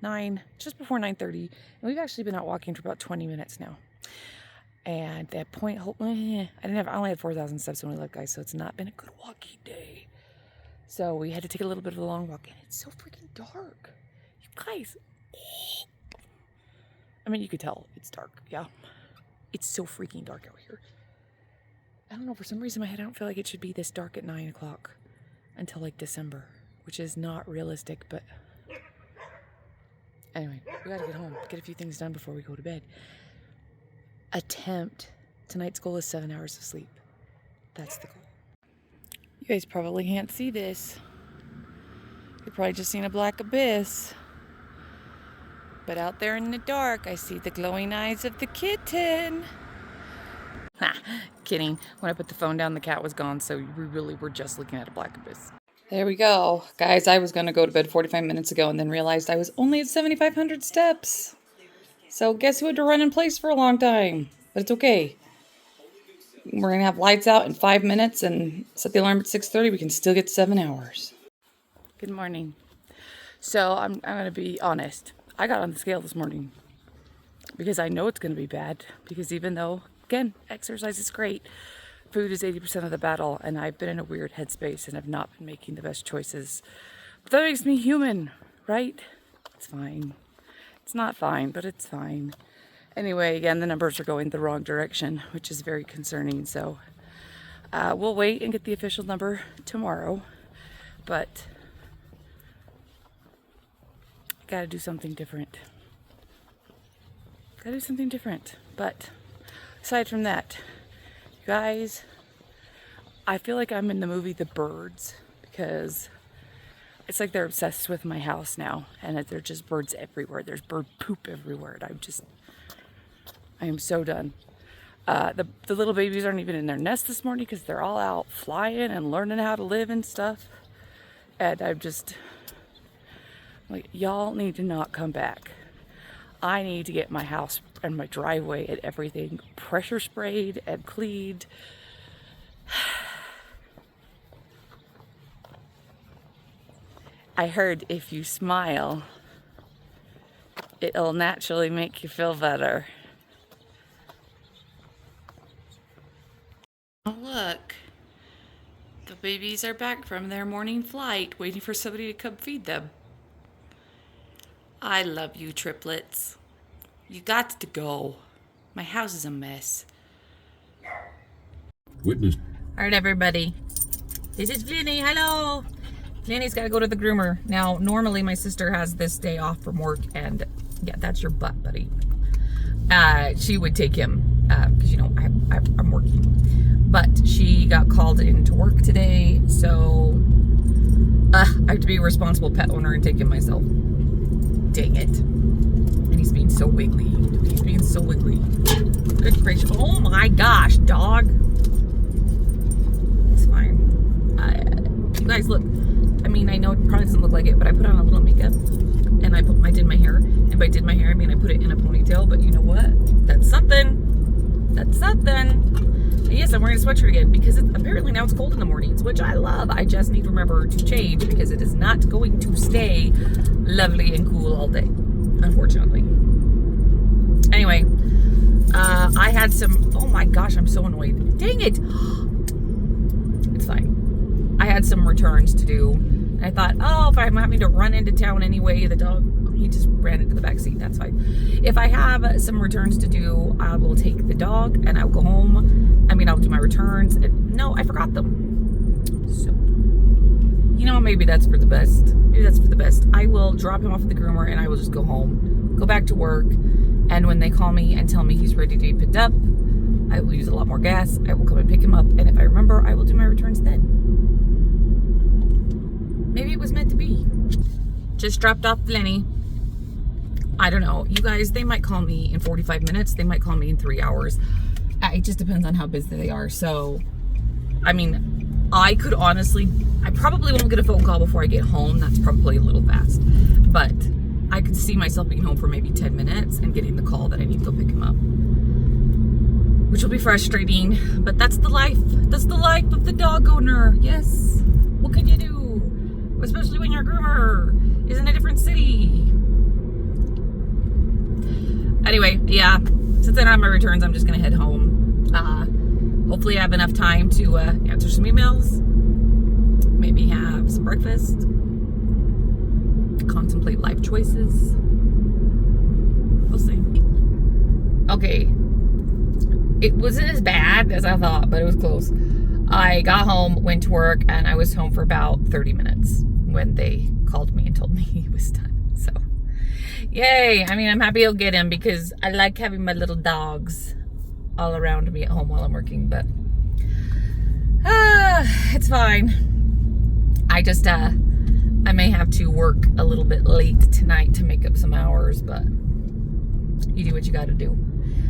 9, just before 9:30, and we've actually been out walking for about 20 minutes now. And that point, I only had 4,000 steps when we left, guys, so it's not been a good walking day. So we had to take a little bit of a long walk, and it's so freaking dark. You guys. I mean, you could tell it's dark, yeah. It's so freaking dark out here. I don't know, for some reason in my head I don't feel like it should be this dark at 9 o'clock until like December, which is not realistic, but anyway, we gotta get home, get a few things done before we go to bed. Tonight's goal is 7 hours of sleep. That's the goal. You guys probably can't see this. You've probably just seen a black abyss. But out there in the dark, I see the glowing eyes of the kitten. Ha, kidding. When I put the phone down, the cat was gone, so we really were just looking at a black abyss. There we go. Guys, I was going to go to bed 45 minutes ago and then realized I was only at 7,500 steps. So guess who had to run in place for a long time? But it's okay. We're going to have lights out in 5 minutes and set the alarm at 6:30. We can still get 7 hours. Good morning. So I'm going to be honest. I got on the scale this morning because I know it's going to be bad. Because even though, again, exercise is great, food is 80% of the battle, and I've been in a weird headspace and have not been making the best choices. But that makes me human, right? It's fine. It's not fine, but it's fine. Anyway, again, the numbers are going the wrong direction, which is very concerning. So we'll wait and get the official number tomorrow. But I gotta do something different. But aside from that, you guys, I feel like I'm in the movie The Birds, because it's like they're obsessed with my house now, and they're just birds everywhere. There's bird poop everywhere, and I am so done. The little babies aren't even in their nest this morning because they're all out flying and learning how to live and stuff. And I'm just like, y'all need to not come back. I need to get my house and my driveway and everything pressure sprayed and cleaned. I heard if you smile, it'll naturally make you feel better. Oh, look. The babies are back from their morning flight, waiting for somebody to come feed them. I love you, triplets. You got to go. My house is a mess. Witness. All right, everybody. This is Flinny. Hello. Flinny's got to go to the groomer. Now, normally my sister has this day off from work, and yeah, that's your butt, buddy. She would take him because, you know, I'm working. But she got called in to work today, so I have to be a responsible pet owner and take him myself. Dang it. And he's being so wiggly. He's being so wiggly. Good gracious. Oh my gosh, dog. It's fine. You guys, look. I mean, I know it probably doesn't look like it, but I put on a little makeup and I did my hair. And by did my hair, I mean I put it in a ponytail, but you know what? That's something. That's something. And yes, I'm wearing a sweatshirt again because apparently now it's cold in the mornings, which I love. I just need to remember to change because it is not going to stay lovely and cool all day, unfortunately. Anyway, I had some, oh my gosh, I'm so annoyed. Dang it. It's fine. I had some returns to do. And I thought, oh, if I'm having to run into town anyway, the dog, he just ran into the back seat. That's fine. If I have some returns to do, I will take the dog and I'll go home. I mean, I'll do my returns. And no, I forgot them. So, you know, maybe that's for the best. Maybe that's for the best. I will drop him off at the groomer and I will just go home, go back to work. And when they call me and tell me he's ready to be picked up, I will use a lot more gas. I will come and pick him up. And if I remember, I will do my returns then. Maybe it was meant to be. Just dropped off Lenny. I don't know. You guys, they might call me in 45 minutes. They might call me in 3 hours. It just depends on how busy they are. So, I mean, I could honestly, I probably won't get a phone call before I get home. That's probably a little fast. But I could see myself being home for maybe 10 minutes and getting the call that I need to go pick him up. Which will be frustrating. But that's the life. That's the life of the dog owner. Yes. What can you do? Especially when your groomer is in a different city. Anyway, yeah, since I don't have my returns, I'm just gonna head home. Hopefully I have enough time to answer some emails, maybe have some breakfast, contemplate life choices. We'll see. Okay, it wasn't as bad as I thought, but it was close. I got home, went to work, and I was home for about 30 minutes when they called me and told me he was done. So, yay. I mean, I'm happy I'll get him because I like having my little dogs all around me at home while I'm working, but it's fine. I just, I may have to work a little bit late tonight to make up some hours, but you do what you gotta do.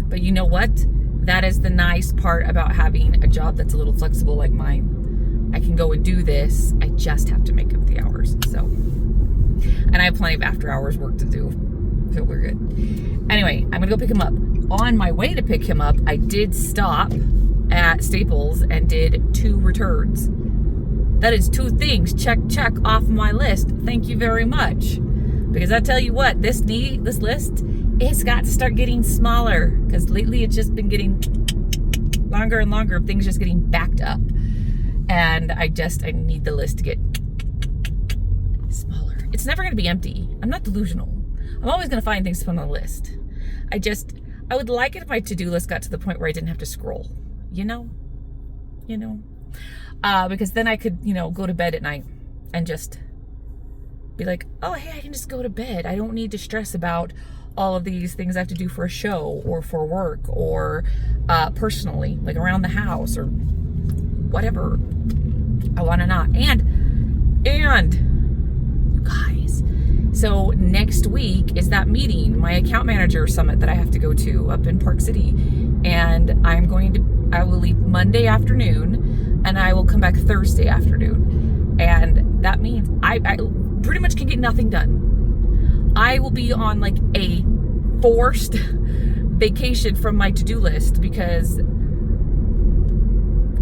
But you know what? That is the nice part about having a job that's a little flexible like mine. I can go and do this. I just have to make up the hours. So, and I have plenty of after hours work to do. So we're good. Anyway, I'm gonna go pick him up. On my way to pick him up, I did stop at Staples and did 2 returns. That is 2 things. Check off my list. Thank you very much. Because I tell you what, this list, it's got to start getting smaller because lately it's just been getting longer and longer of things just getting backed up. And I need the list to get smaller. It's never going to be empty. I'm not delusional. I'm always going to find things to put on the list. I would like it if my to-do list got to the point where I didn't have to scroll, you know, because then I could, go to bed at night and just be like, oh, hey, I can just go to bed. I don't need to stress about all of these things I have to do for a show or for work or personally, like around the house or whatever. I want to not. And you guys, so next week is that meeting, my account manager summit that I have to go to up in Park City. and I will leave Monday afternoon, and I will come back Thursday afternoon. And that means I pretty much can get nothing done. I will be on like a forced vacation from my to-do list because,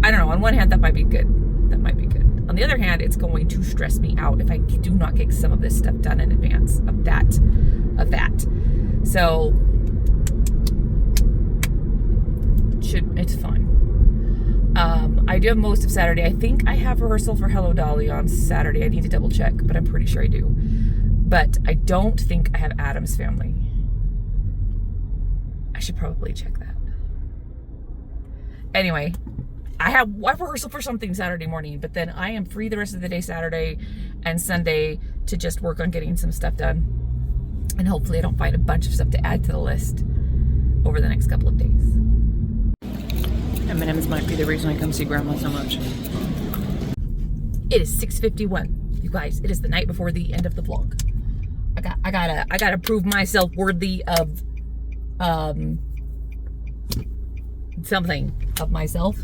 I don't know, on one hand, that might be good. That might be good. On the other hand, it's going to stress me out if I do not get some of this stuff done in advance of that. So, it's fine. I do have most of Saturday. I think I have rehearsal for Hello Dolly on Saturday. I need to double check, but I'm pretty sure I do. But I don't think I have Adam's Family. I should probably check that. Anyway, I have rehearsal for something Saturday morning, but then I am free the rest of the day Saturday and Sunday to just work on getting some stuff done. And hopefully I don't find a bunch of stuff to add to the list over the next couple of days. M&M's might be the reason I come see Grandma so much. It is 6:51. You guys, it is the night before the end of the vlog. I gotta prove myself worthy of something of myself.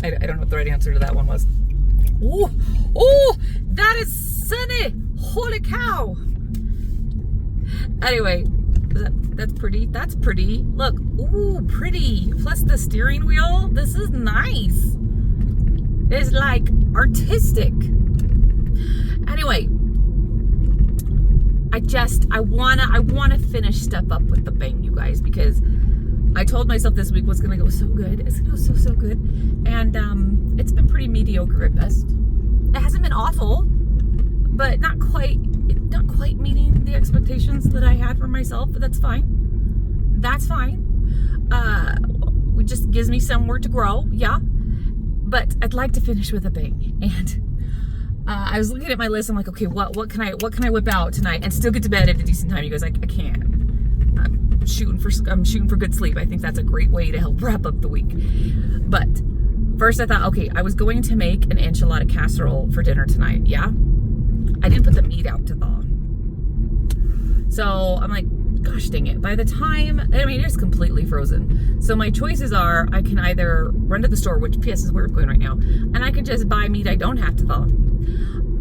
I don't know what the right answer to that one was. Oh, that is sunny. Holy cow. Anyway, that's pretty. That's pretty. Look, ooh, pretty. Plus the steering wheel. This is nice. It's like artistic. Anyway, I wanna finish Step Up with the bang, you guys, because I told myself this week was gonna go so good. It's gonna go so good, and it's been pretty mediocre at best. It hasn't been awful, but not quite meeting the expectations that I had for myself. But that's fine. That's fine. It just gives me somewhere to grow. Yeah, but I'd like to finish with a bang. And I was looking at my list. I'm like, okay, what can I whip out tonight and still get to bed at a decent time? You guys, I can't. I'm shooting for good sleep. I think that's a great way to help wrap up the week. But first I thought, okay, I was going to make an enchilada casserole for dinner tonight. Yeah, I didn't put the meat out to thaw. So I'm like, gosh dang it. By the time, I mean, it's completely frozen. So my choices are, I can either run to the store, which PS is where I'm going right now, and I can just buy meat I don't have to thaw.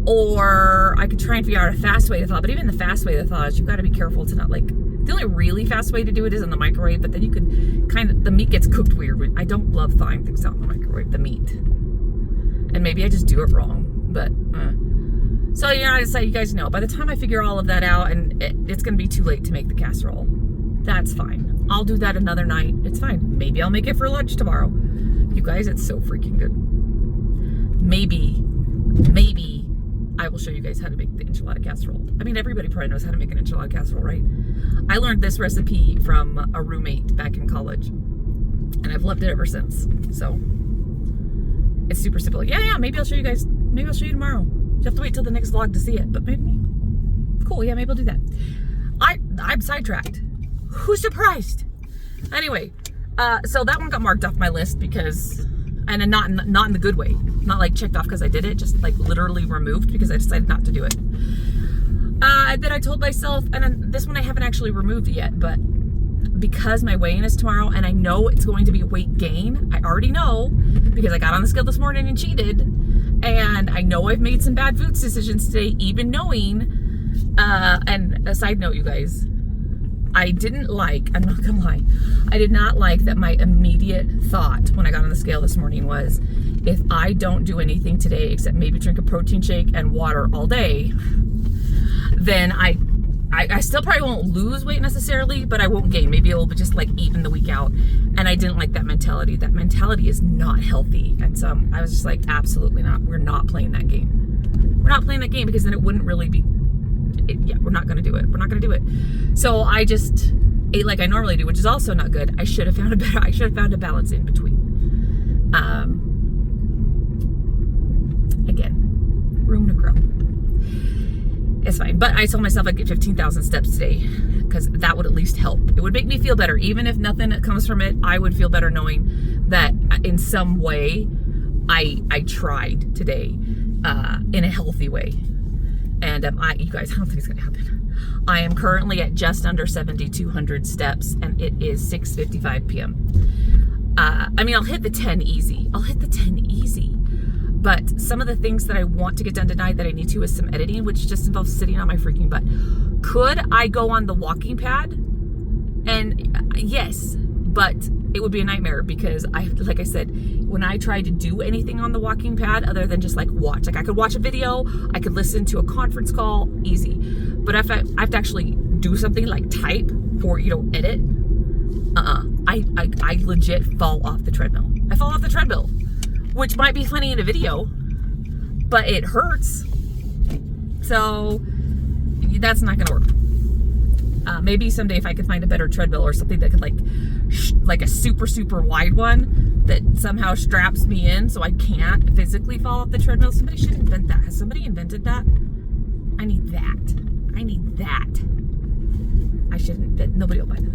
Or I could try and figure out a fast way to thaw. But even the fast way to thaw is, you've got to be careful to not like, the only really fast way to do it is in the microwave, but then you could the meat gets cooked weird. I don't love thawing things out in the microwave, the meat. And maybe I just do it wrong, but so I decided, you guys know, by the time I figure all of that out, and it's going to be too late to make the casserole. That's fine. I'll do that another night. It's fine. Maybe I'll make it for lunch tomorrow. You guys, it's so freaking good. Maybe I will show you guys how to make the enchilada casserole. I mean, everybody probably knows how to make an enchilada casserole, right? I learned this recipe from a roommate back in college, and I've loved it ever since. So it's super simple. Yeah, maybe I'll show you guys. Maybe I'll show you tomorrow. You have to wait till the next vlog to see it, but maybe. Cool, yeah, maybe I'll do that. I'm sidetracked. Who's surprised? Anyway, so that one got marked off my list because, and not in the good way. Not like checked off because I did it, just like literally removed because I decided not to do it. Then I told myself, and then this one I haven't actually removed yet, but because my weigh-in is tomorrow and I know it's going to be a weight gain, I already know because I got on the scale this morning and cheated, and I know I've made some bad foods decisions today, even knowing, and a side note, you guys, I'm not gonna lie, I did not like that my immediate thought when I got on the scale this morning was, if I don't do anything today except maybe drink a protein shake and water all day, then I still probably won't lose weight necessarily, but I won't gain. Maybe it'll just like even the week out. And I didn't like that mentality. That mentality is not healthy. And so I was just like, absolutely not. We're not playing that game. We're not playing that game because then it wouldn't really be, we're not going to do it. We're not going to do it. So I just ate like I normally do, which is also not good. I should have found a balance in between. Again, room to grow. It's fine, but I told myself I'd get 15,000 steps today because that would at least help. It would make me feel better. Even if nothing comes from it, I would feel better knowing that in some way I tried today in a healthy way. And you guys, I don't think it's gonna happen. I am currently at just under 7,200 steps, and it is 6:55 p.m. I mean, I'll hit the 10 easy. But some of the things that I want to get done tonight that I need to is some editing, which just involves sitting on my freaking butt. Could I go on the walking pad? And yes, but it would be a nightmare because like I said, when I try to do anything on the walking pad other than just like watch, like I could watch a video, I could listen to a conference call, easy. But if I have to actually do something like type or, edit, I legit fall off the treadmill. I fall off the treadmill, which might be funny in a video, but it hurts. So that's not gonna work. Maybe someday if I could find a better treadmill or something that could like a super wide one that somehow straps me in so I can't physically fall off the treadmill. Somebody should invent that. Has somebody invented that? I need that. I shouldn't, nobody will buy that.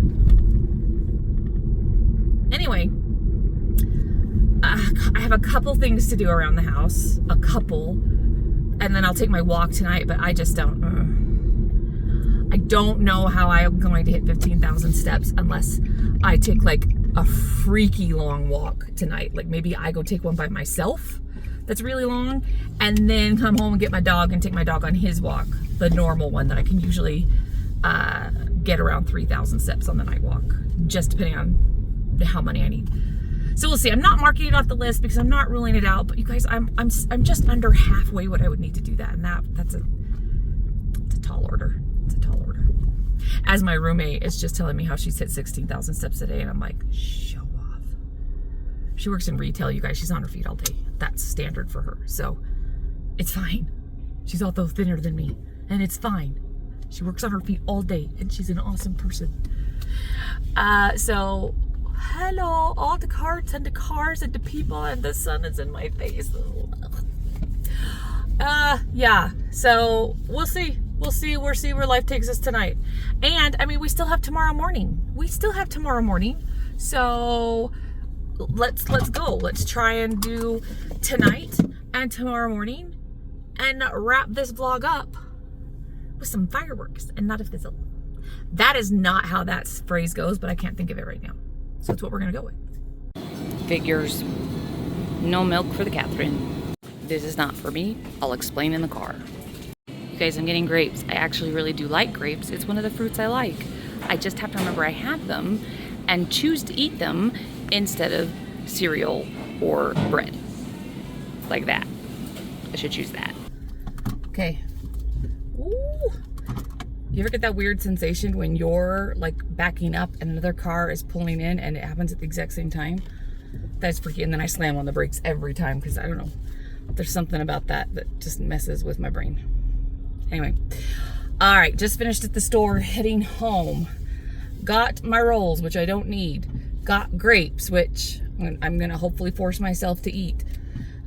Anyway, I have a couple things to do around the house, and then I'll take my walk tonight, but I just don't know how I'm going to hit 15,000 steps unless I take like a freaky long walk tonight. Like maybe I go take one by myself that's really long, and then come home and get my dog and take my dog on his walk, the normal one that I can usually get around 3,000 steps on the night walk, just depending on how many I need. So we'll see. I'm not marking it off the list because I'm not ruling it out, but you guys, I'm just under halfway what I would need to do that, and that's a tall order. It's a tall order. As my roommate is just telling me how she's hit 16,000 steps a day, and I'm like, show off. She works in retail, you guys. She's on her feet all day. That's standard for her, so it's fine. She's although thinner than me, and it's fine. She works on her feet all day, and she's an awesome person. So hello, all the carts and the cars and the people, and the sun is in my face. Yeah, so we'll see where life takes us tonight. And I mean, we still have tomorrow morning. So let's go. Let's try and do tonight and tomorrow morning and wrap this vlog up with some fireworks and not a fizzle. That is not how that phrase goes, but I can't think of it right now. So that's what we're gonna go with. Figures. No milk for the Catherine. This is not for me. I'll explain in the car. You guys, I'm getting grapes. I actually really do like grapes. It's one of the fruits I like. I just have to remember I have them and choose to eat them instead of cereal or bread. Like that. I should choose that. Okay. Ooh. You ever get that weird sensation when you're like backing up and another car is pulling in and it happens at the exact same time? That's freaky. And then I slam on the brakes every time because I don't know. There's something about that just messes with my brain. Anyway. All right. Just finished at the store, heading home. Got my rolls, which I don't need. Got grapes, which I'm going to hopefully force myself to eat.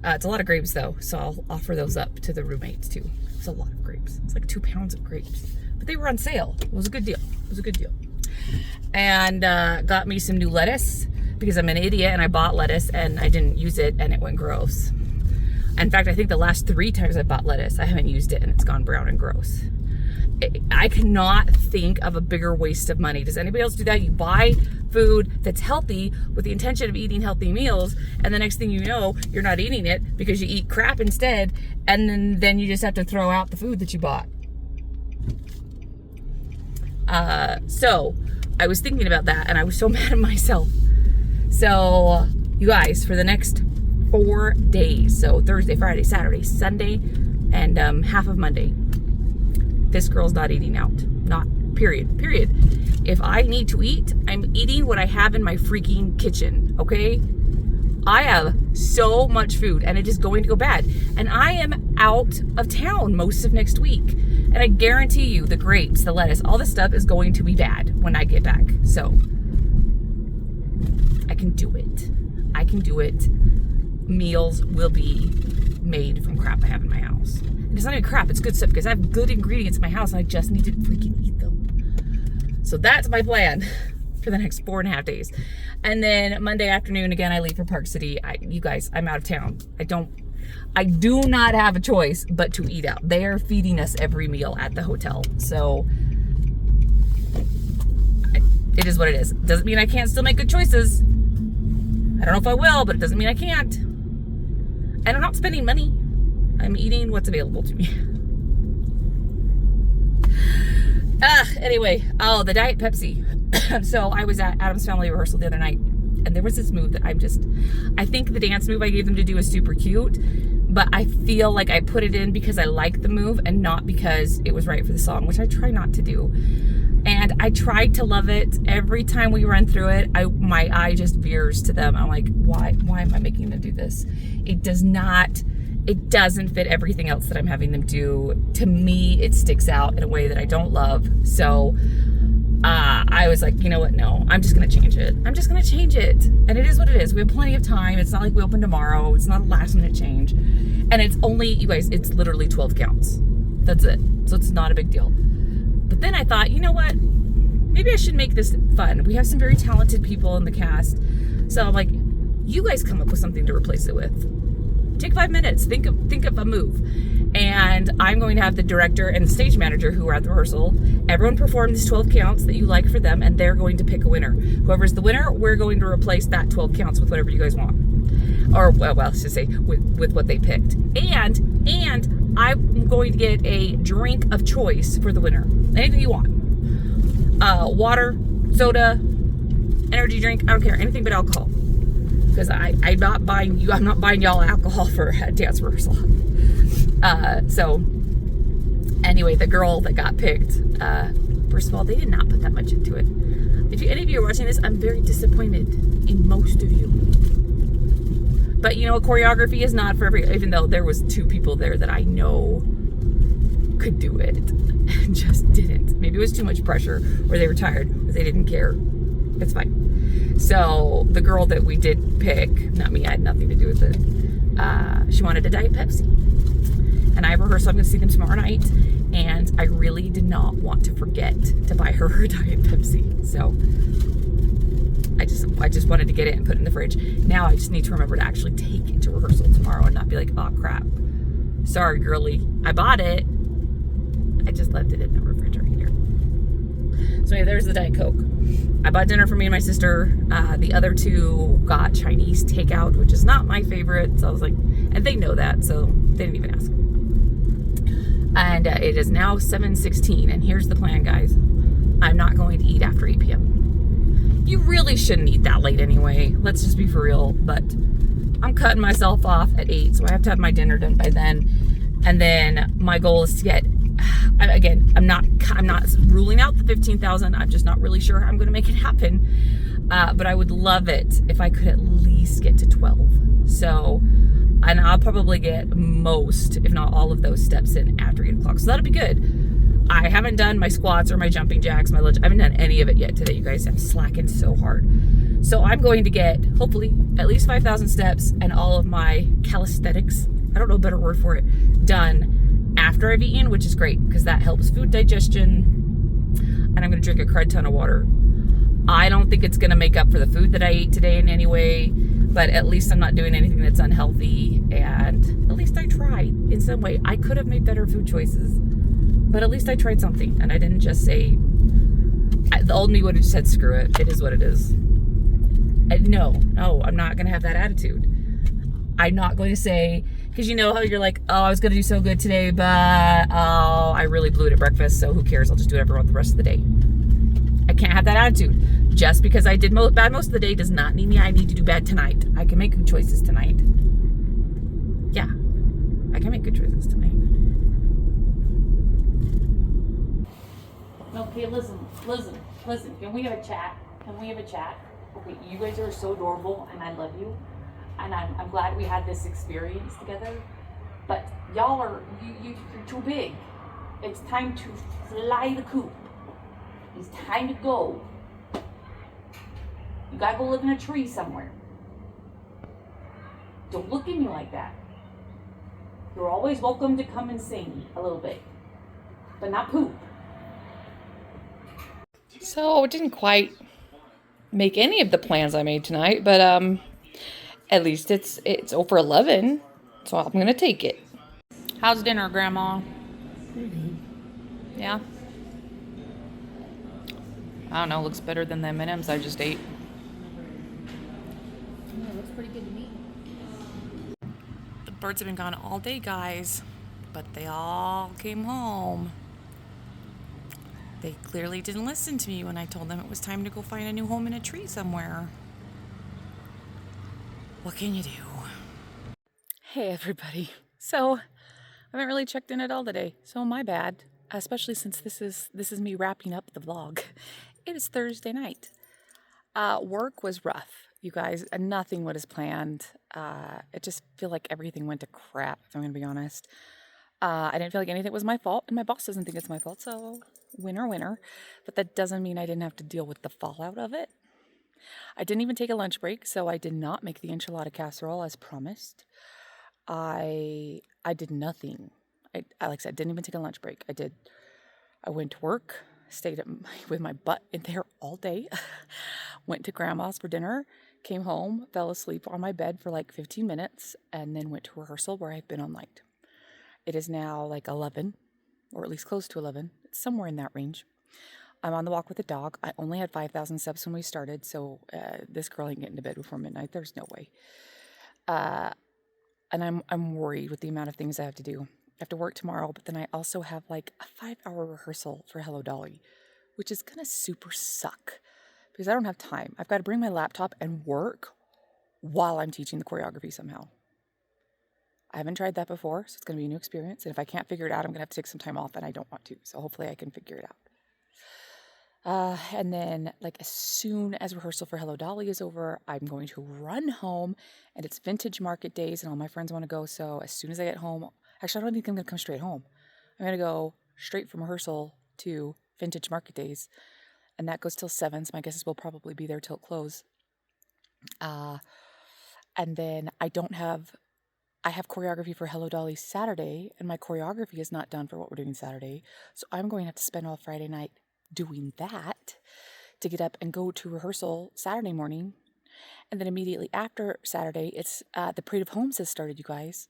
It's a lot of grapes though, so I'll offer those up to the roommates too. It's a lot of grapes. It's like 2 pounds of grapes. But they were on sale. It was a good deal. And got me some new lettuce because I'm an idiot and I bought lettuce and I didn't use it and it went gross. In fact, I think the last 3 times I bought lettuce, I haven't used it and it's gone brown and gross. I cannot think of a bigger waste of money. Does anybody else do that? You buy food that's healthy with the intention of eating healthy meals, and the next thing you know, you're not eating it because you eat crap instead, and then you just have to throw out the food that you bought. So I was thinking about that and I was so mad at myself. So you guys, for the next 4 days, so Thursday, Friday, Saturday, Sunday, and half of Monday, this girl's not eating out. Not, period. If I need to eat, I'm eating what I have in my freaking kitchen, okay? I have so much food and it is going to go bad. And I am out of town most of next week. And I guarantee you the grapes, the lettuce, all this stuff is going to be bad when I get back. So I can do it. Meals will be made from crap I have in my house. And it's not even crap, it's good stuff because I have good ingredients in my house and I just need to freaking eat them. So that's my plan for the next 4.5 days. And then Monday afternoon, again, I leave for Park City. You guys, I'm out of town. I don't I do not have a choice but to eat out. They are feeding us every meal at the hotel. So it is what it is. Doesn't mean I can't still make good choices. I don't know if I will, but it doesn't mean I can't. And I'm not spending money. I'm eating what's available to me. Anyway, the Diet Pepsi. So I was at Adam's family rehearsal the other night, and there was this move that I think the dance move I gave them to do is super cute, but I feel like I put it in because I like the move and not because it was right for the song, which I try not to do. And I tried to love it. Every time we run through it, my eye just veers to them. I'm like, why am I making them do this? It doesn't fit everything else that I'm having them do. To me, it sticks out in a way that I don't love. So I was like, you know what? No, I'm just going to change it. I'm just going to change it. And it is what it is. We have plenty of time. It's not like we open tomorrow. It's not a last minute change. And it's only, you guys, it's literally 12 counts. That's it. So it's not a big deal. But then I thought, you know what? Maybe I should make this fun. We have some very talented people in the cast. So I'm like, you guys come up with something to replace it with. Take 5 minutes. Think of a move. And I'm going to have the director and the stage manager who are at the rehearsal. Everyone perform these 12 counts that you like for them, and they're going to pick a winner. Whoever's the winner, we're going to replace that 12 counts with whatever you guys want. Or, well, let's just say with what they picked. And I'm going to get a drink of choice for the winner. Anything you want. Water, soda, energy drink, I don't care. Anything but alcohol. Because I'm not buying y'all alcohol for a dance rehearsal. So anyway, the girl that got picked, first of all, they did not put that much into it. If any of you are watching this, I'm very disappointed in most of you. But you know, choreography is not for even though there was 2 people there that I know could do it and just didn't. Maybe it was too much pressure, or they were tired, or they didn't care. It's fine. So the girl that we did pick, not me, I had nothing to do with it. She wanted a Diet Pepsi. And I have rehearsal, I'm going to see them tomorrow night. And I really did not want to forget to buy her Diet Pepsi. So I just wanted to get it and put it in the fridge. Now I just need to remember to actually take it to rehearsal tomorrow and not be like, oh crap. Sorry, girly. I bought it. I just left it in the refrigerator. So anyway, there's the Diet Coke. I bought dinner for me and my sister. The other 2 got Chinese takeout, which is not my favorite. So I was like, and they know that, so they didn't even ask. And it is now 7:16, and here's the plan, guys. I'm not going to eat after 8 p.m. You really shouldn't eat that late anyway. Let's just be for real. But I'm cutting myself off at 8, so I have to have my dinner done by then. And then my goal is to get, again, I'm not ruling out the 15,000. I'm just not really sure how I'm going to make it happen. But I would love it if I could at least get to 12. So, and I'll probably get most, if not all of those steps in after 8 o'clock. So that'll be good. I haven't done my squats or my jumping jacks, my lunge. I haven't done any of it yet today, you guys. I'm slacking so hard. So I'm going to get, hopefully, at least 5,000 steps and all of my calisthenics, I don't know a better word for it, done after I've eaten, which is great because that helps food digestion. And I'm going to drink a crud ton of water. I don't think it's going to make up for the food that I ate today in any way, but at least I'm not doing anything that's unhealthy, and at least I tried in some way. I could have made better food choices, but at least I tried something, and I didn't just say, the old me would have just said, screw it, it is what it is. And no, I'm not going to have that attitude. I'm not going to say, because you know how you're like, oh, I was going to do so good today, but oh, I really blew it at breakfast, so who cares? I'll just do whatever I want the rest of the day. I can't have that attitude. Just because I did bad most of the day does not mean I need to do bad tonight. I can make good choices tonight. Yeah, I can make good choices tonight. Okay, listen. Can we have a chat? Okay, you guys are so adorable, and I love you. And I'm glad we had this experience together. But y'all are, you're too big. It's time to fly the coop. It's time to go. You gotta go live in a tree somewhere. Don't look at me like that. You're always welcome to come and sing a little bit, but not poop. So it didn't quite make any of the plans I made tonight, but at least it's over 11. So I'm gonna take it. How's dinner, Grandma? Yeah? I don't know, looks better than the M&Ms I just ate. Yeah, it looks pretty good to me. The birds have been gone all day, guys, but they all came home. They clearly didn't listen to me when I told them it was time to go find a new home in a tree somewhere. What can you do? Hey, everybody. So, I haven't really checked in at all today, so my bad. Especially since this is me wrapping up the vlog. It is Thursday night. Work was rough, you guys. Nothing was planned. It just feel like everything went to crap, if I'm gonna be honest. I didn't feel like anything was my fault, and my boss doesn't think it's my fault, so winner, winner. But that doesn't mean I didn't have to deal with the fallout of it. I didn't even take a lunch break, so I did not make the enchilada casserole as promised. I did nothing. I like I said, didn't even take a lunch break. I went to work, stayed with my butt in there all day, went to grandma's for dinner, came home, fell asleep on my bed for like 15 minutes, and then went to rehearsal where I've been all night. It is now like 11, or at least close to 11. It's somewhere in that range. I'm on the walk with the dog. I only had 5,000 steps when we started, so this girl ain't getting to bed before midnight. There's no way. And I'm worried with the amount of things I have to do. I have to work tomorrow, but then I also have like a 5-hour rehearsal for Hello Dolly, which is gonna super suck because I don't have time. I've got to bring my laptop and work while I'm teaching the choreography somehow. I haven't tried that before, so it's gonna be a new experience. And if I can't figure it out, I'm gonna have to take some time off, and I don't want to. So hopefully I can figure it out. And then, like, as soon as rehearsal for Hello Dolly is over, I'm going to run home, and it's vintage market days, and all my friends want to go. So as soon as I get home, actually, I don't think I'm going to come straight home. I'm going to go straight from rehearsal to vintage market days, and that goes till 7. So my guess is we'll probably be there till close. And then I have choreography for Hello Dolly Saturday, and my choreography is not done for what we're doing Saturday. So I'm going to have to spend all Friday night doing that to get up and go to rehearsal Saturday morning. And then immediately after Saturday, it's the Parade of Homes has started, you guys.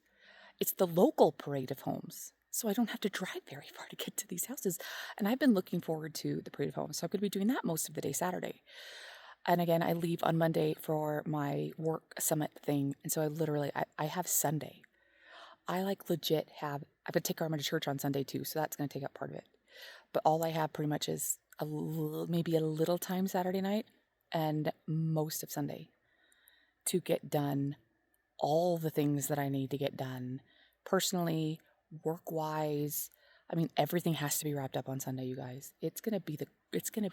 It's the local Parade of Homes. So I don't have to drive very far to get to these houses. And I've been looking forward to the Parade of Homes. So I'm going to be doing that most of the day Saturday. And again, I leave on Monday for my work summit thing. And so I have Sunday. I like legit have, I've got to take Arma to church on Sunday too. So that's going to take up part of it. But all I have pretty much is maybe a little time Saturday night and most of Sunday to get done all the things that I need to get done personally, work-wise. I mean, everything has to be wrapped up on Sunday, you guys. It's gonna be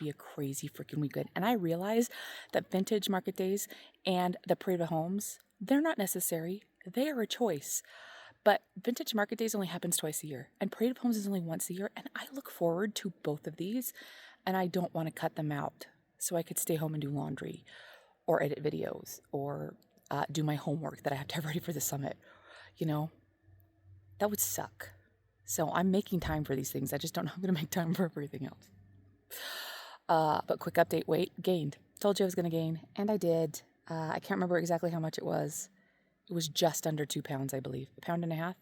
a crazy freaking weekend. And I realize that vintage market days and the Parade of Homes, they're not necessary. They are a choice. But vintage market days only happens twice a year, and Parade of Homes is only once a year, and I look forward to both of these, and I don't want to cut them out so I could stay home and do laundry or edit videos or do my homework that I have to have ready for the summit. You know, that would suck. So I'm making time for these things. I just don't know how I'm going to make time for everything else. But quick update, weight gained. Told you I was going to gain, and I did. I can't remember exactly how much it was. It was just under 2 pounds, I believe. 1.5 pounds?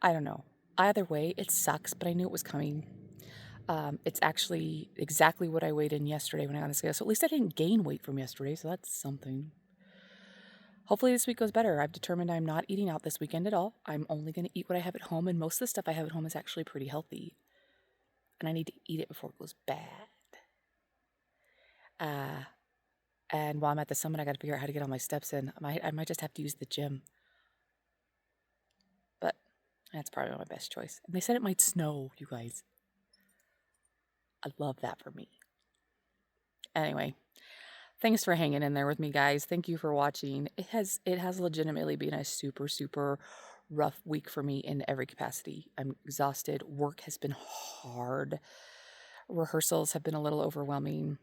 I don't know. Either way, it sucks, but I knew it was coming. It's actually exactly what I weighed in yesterday when I got on the scale. So at least I didn't gain weight from yesterday, so that's something. Hopefully this week goes better. I've determined I'm not eating out this weekend at all. I'm only going to eat what I have at home, and most of the stuff I have at home is actually pretty healthy. And I need to eat it before it goes bad. And while I'm at the summit, I got to figure out how to get all my steps in. I might just have to use the gym. But that's probably not my best choice. And they said it might snow, you guys. I love that for me. Anyway, thanks for hanging in there with me, guys. Thank you for watching. It has legitimately been a super, super rough week for me in every capacity. I'm exhausted. Work has been hard. Rehearsals have been a little overwhelming.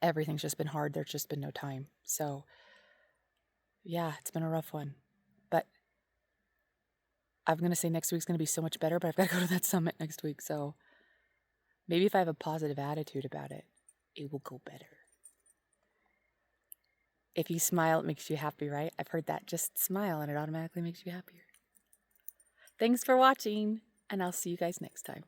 Everything's just been hard. There's just been no time. So, yeah, it's been a rough one. But I'm going to say next week's going to be so much better, but I've got to go to that summit next week. So maybe if I have a positive attitude about it, it will go better. If you smile, it makes you happy, right? I've heard that. Just smile and it automatically makes you happier. Thanks for watching, and I'll see you guys next time.